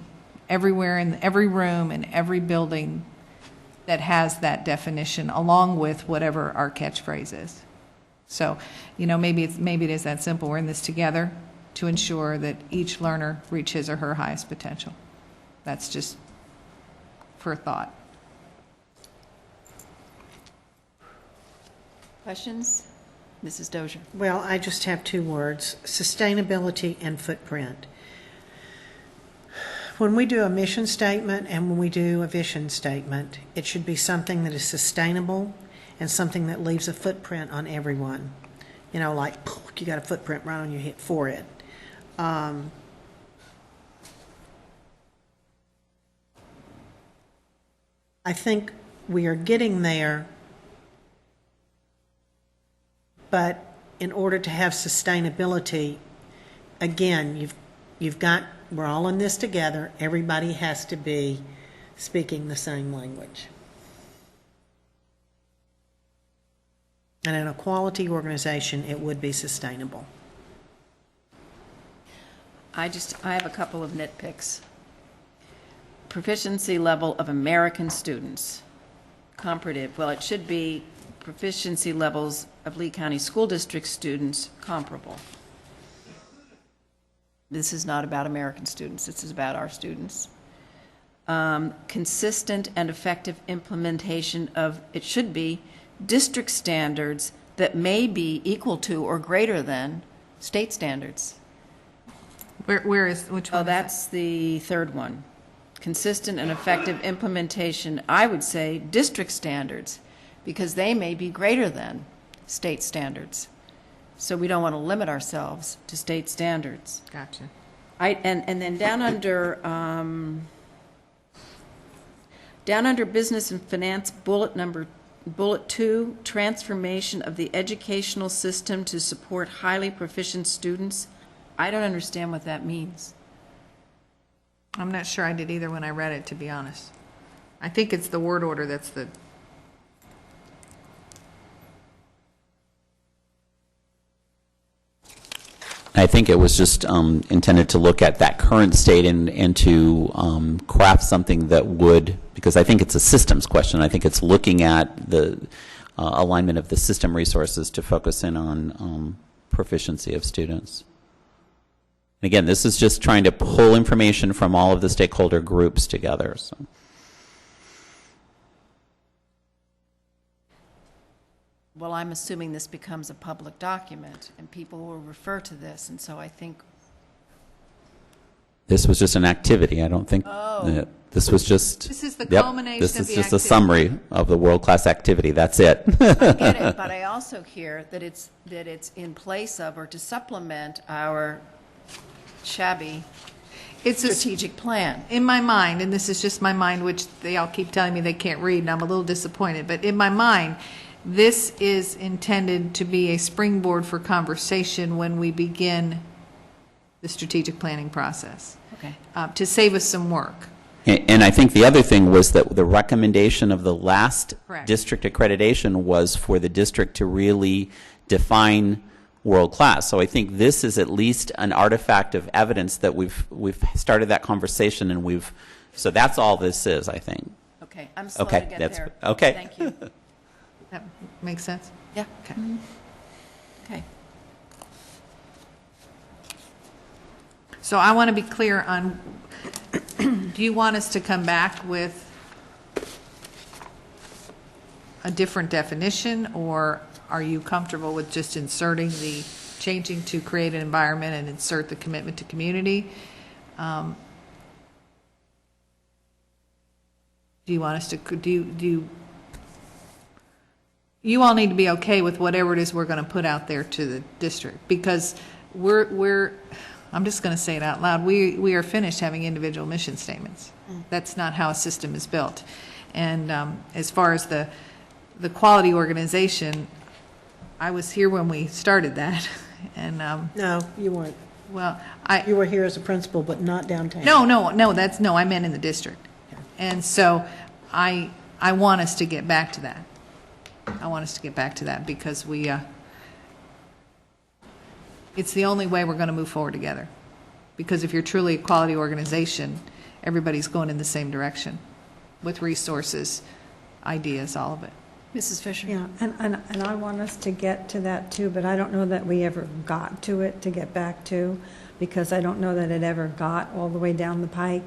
everywhere in every room and every building that has that definition, along with whatever our catchphrase is. So, maybe it is that simple. We're in this together to ensure that each learner reaches his or her highest potential. That's just for a thought. Questions? Mrs. Dozier. Well, I just have two words: sustainability and footprint. When we do a mission statement and when we do a vision statement, it should be something that is sustainable and something that leaves a footprint on everyone. Like you got a footprint right on your forehead. I think we are getting there, but in order to have sustainability, again, we're all in this together. Everybody has to be speaking the same language. And in a quality organization, it would be sustainable. I have a couple of nitpicks. Proficiency level of American students. comparative. Well, it should be proficiency levels of Lee County School District students comparable. This is not about American students, this is about our students. Consistent and effective implementation of, it should be, district standards that may be equal to or greater than state standards. Which one? Oh, is that? that's the third one. Consistent and effective implementation, I would say, district standards, because they may be greater than state standards. So we don't want to limit ourselves to state standards. Gotcha. And then down under business and finance, bullet 2, transformation of the educational system to support highly proficient students. I don't understand what that means. I'm not sure I did either when I read it, to be honest. I think it's the word order that's the... I think it was just intended to look at that current state and to craft something that would, because I think it's a systems question. I think it's looking at the alignment of the system resources to focus in on proficiency of students. Again, this is just trying to pull information from all of the stakeholder groups together. So. Well, I'm assuming this becomes a public document, and people will refer to this, and so I think... This was just an activity. I don't think this was just... This is the yep, culmination this of is the just activity. a summary of the world-class activity. That's it. I get it, but I also hear that it's in place of or to supplement our shabby It's a strategic plan. in my mind, and this is just my mind, which they all keep telling me they can't read, and I'm a little disappointed, but in my mind, this is intended to be a springboard for conversation when we begin the strategic planning process, Okay. to save us some work. And I think the other thing was that the recommendation of the last Correct. district accreditation was for the district to really define world-class. So I think this is at least an artifact of evidence that we've started that conversation, and so that's all this is, I think. Okay, I'm slow Okay, to get that's- there. okay. Thank you. That makes sense? Yeah, Okay. okay. So I want to be clear on, do you want us to come back with a different definition, or are you comfortable with just inserting the, changing to create an environment and insert the commitment to community? Do you want us to, you all need to be okay with whatever it is we're going to put out there to the district, because I'm just going to say it out loud, we are finished having individual mission statements. That's not how a system is built. And as far as the quality organization, I was here when we started that, and, No, you weren't. well, You were here as a principal, but not downtown. No, I meant in the district. And so I want us to get back to that. I want us to get back to that because it's the only way we're going to move forward together. Because if you're truly a quality organization, everybody's going in the same direction with resources, ideas, all of it. Mrs. Fisher? Yeah, and I want us to get to that too, but I don't know that we ever got to it to get back to, because I don't know that it ever got all the way down the pike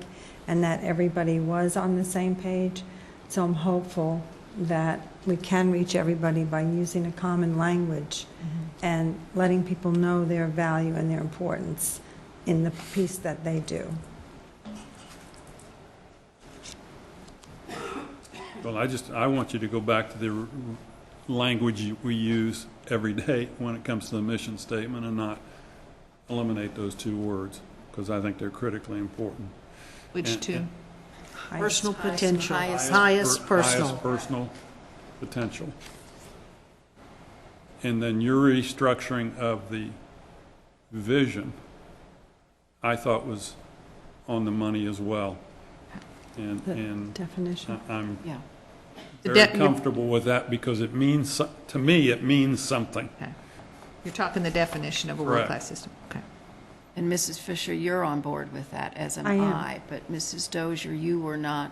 and that everybody was on the same page. So I'm hopeful that we can reach everybody by using a common language and letting people know their value and their importance in the piece that they do. Well, I want you to go back to the language we use every day when it comes to the mission statement and not eliminate those two words, because I think they're critically important. Which And- two? Personal Highest- potential, highest- highest personal. Highest personal potential. And then your restructuring of the vision, I thought was on the money as well. And Definition. I'm Yeah. very comfortable with that because it means, to me, it means something. Okay. You're talking the definition of a Correct. world-class system. Okay. And Mrs. Fisher, you're on board with that, as am I am. I. But Mrs. Dozier, you were not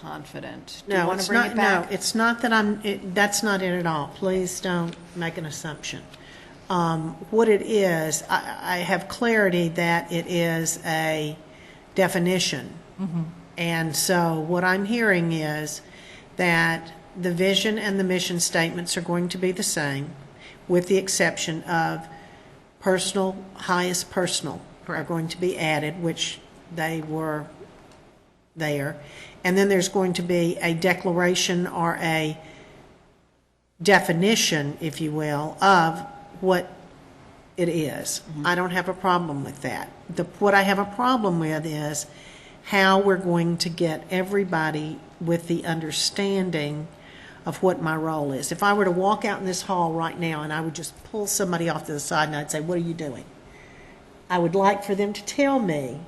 confident. Do you No, want to it's bring not, it no, back? it's not that that's not it at all. Please don't make an assumption. What it is, I have clarity that it is a definition. And so what I'm hearing is that the vision and the mission statements are going to be the same, with the exception of personal, highest personal are going to be added, which they were there. And then there's going to be a declaration or a definition, if you will, of what it is. I don't have a problem with that. What I have a problem with is how we're going to get everybody with the understanding of what my role is. If I were to walk out in this hall right now and I would just pull somebody off to the side and I'd say, "What are you doing?" I would like for them to tell me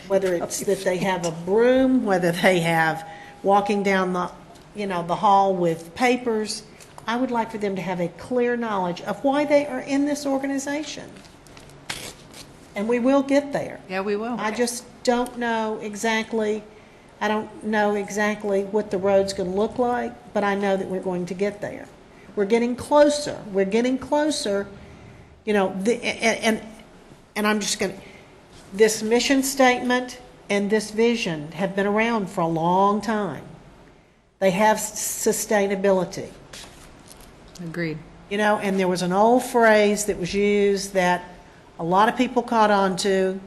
whether it's that they have a broom, whether they have walking down the hall with papers. I would like for them to have a clear knowledge of why they are in this organization. And we will get there. Yeah, we will. I just don't know exactly, I don't know exactly what the road's going to look like, but I know that we're going to get there. We're getting closer. We're getting closer. You know, and I'm just going to, this mission statement and this vision have been around for a long time. They have sustainability. Agreed. You know, and there was an old phrase that was used that a lot of people caught on to.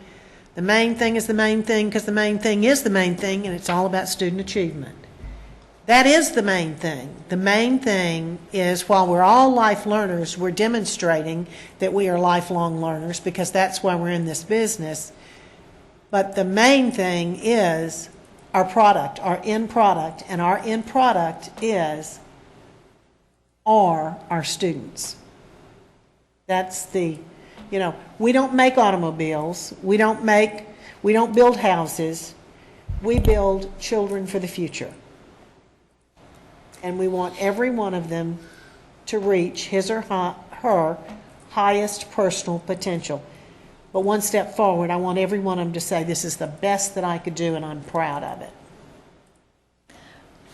The main thing is the main thing because the main thing is the main thing, and it's all about student achievement. That is the main thing. The main thing is, while we're all life learners, we're demonstrating that we are lifelong learners because that's why we're in this business. But the main thing is our product, our end product, and our end product are our students. That's the, you know, we don't make automobiles, we don't build houses, we build children for the future. And we want every one of them to reach his or her highest personal potential. But one step forward, I want every one of them to say, "This is the best that I could do, and I'm proud of it."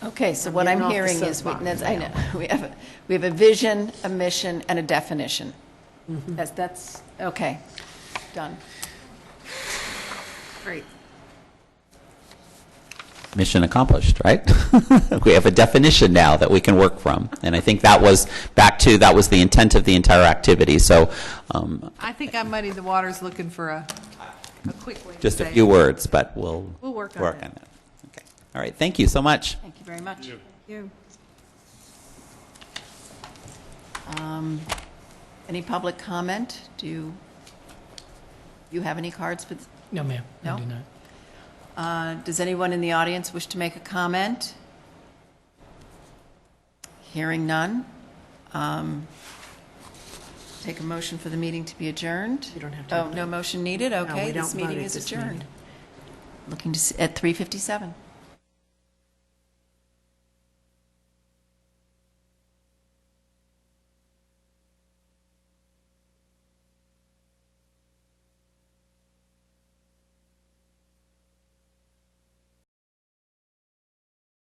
Okay, so what getting I'm off the hearing is, soapbox I know, we have a vision, a mission, and a definition. That's, okay, done. Great. Mission accomplished, right? We have a definition now that we can work from. And I think that was that was the intent of the entire activity. So I think I muddied the waters looking for a quick way to just a say few it. words, but we'll work on work that. on that. Okay. All right. Thank you so much. Thank you very much. You. Any public comment? Do you have any cards? No, ma'am. No? I do not. Does anyone in the audience wish to make a comment? Hearing none. Take a motion for the meeting to be adjourned. You don't have to Oh, vote. no motion needed? Okay, we this don't vote meeting at is this adjourned. meeting. Looking to, at 3:57.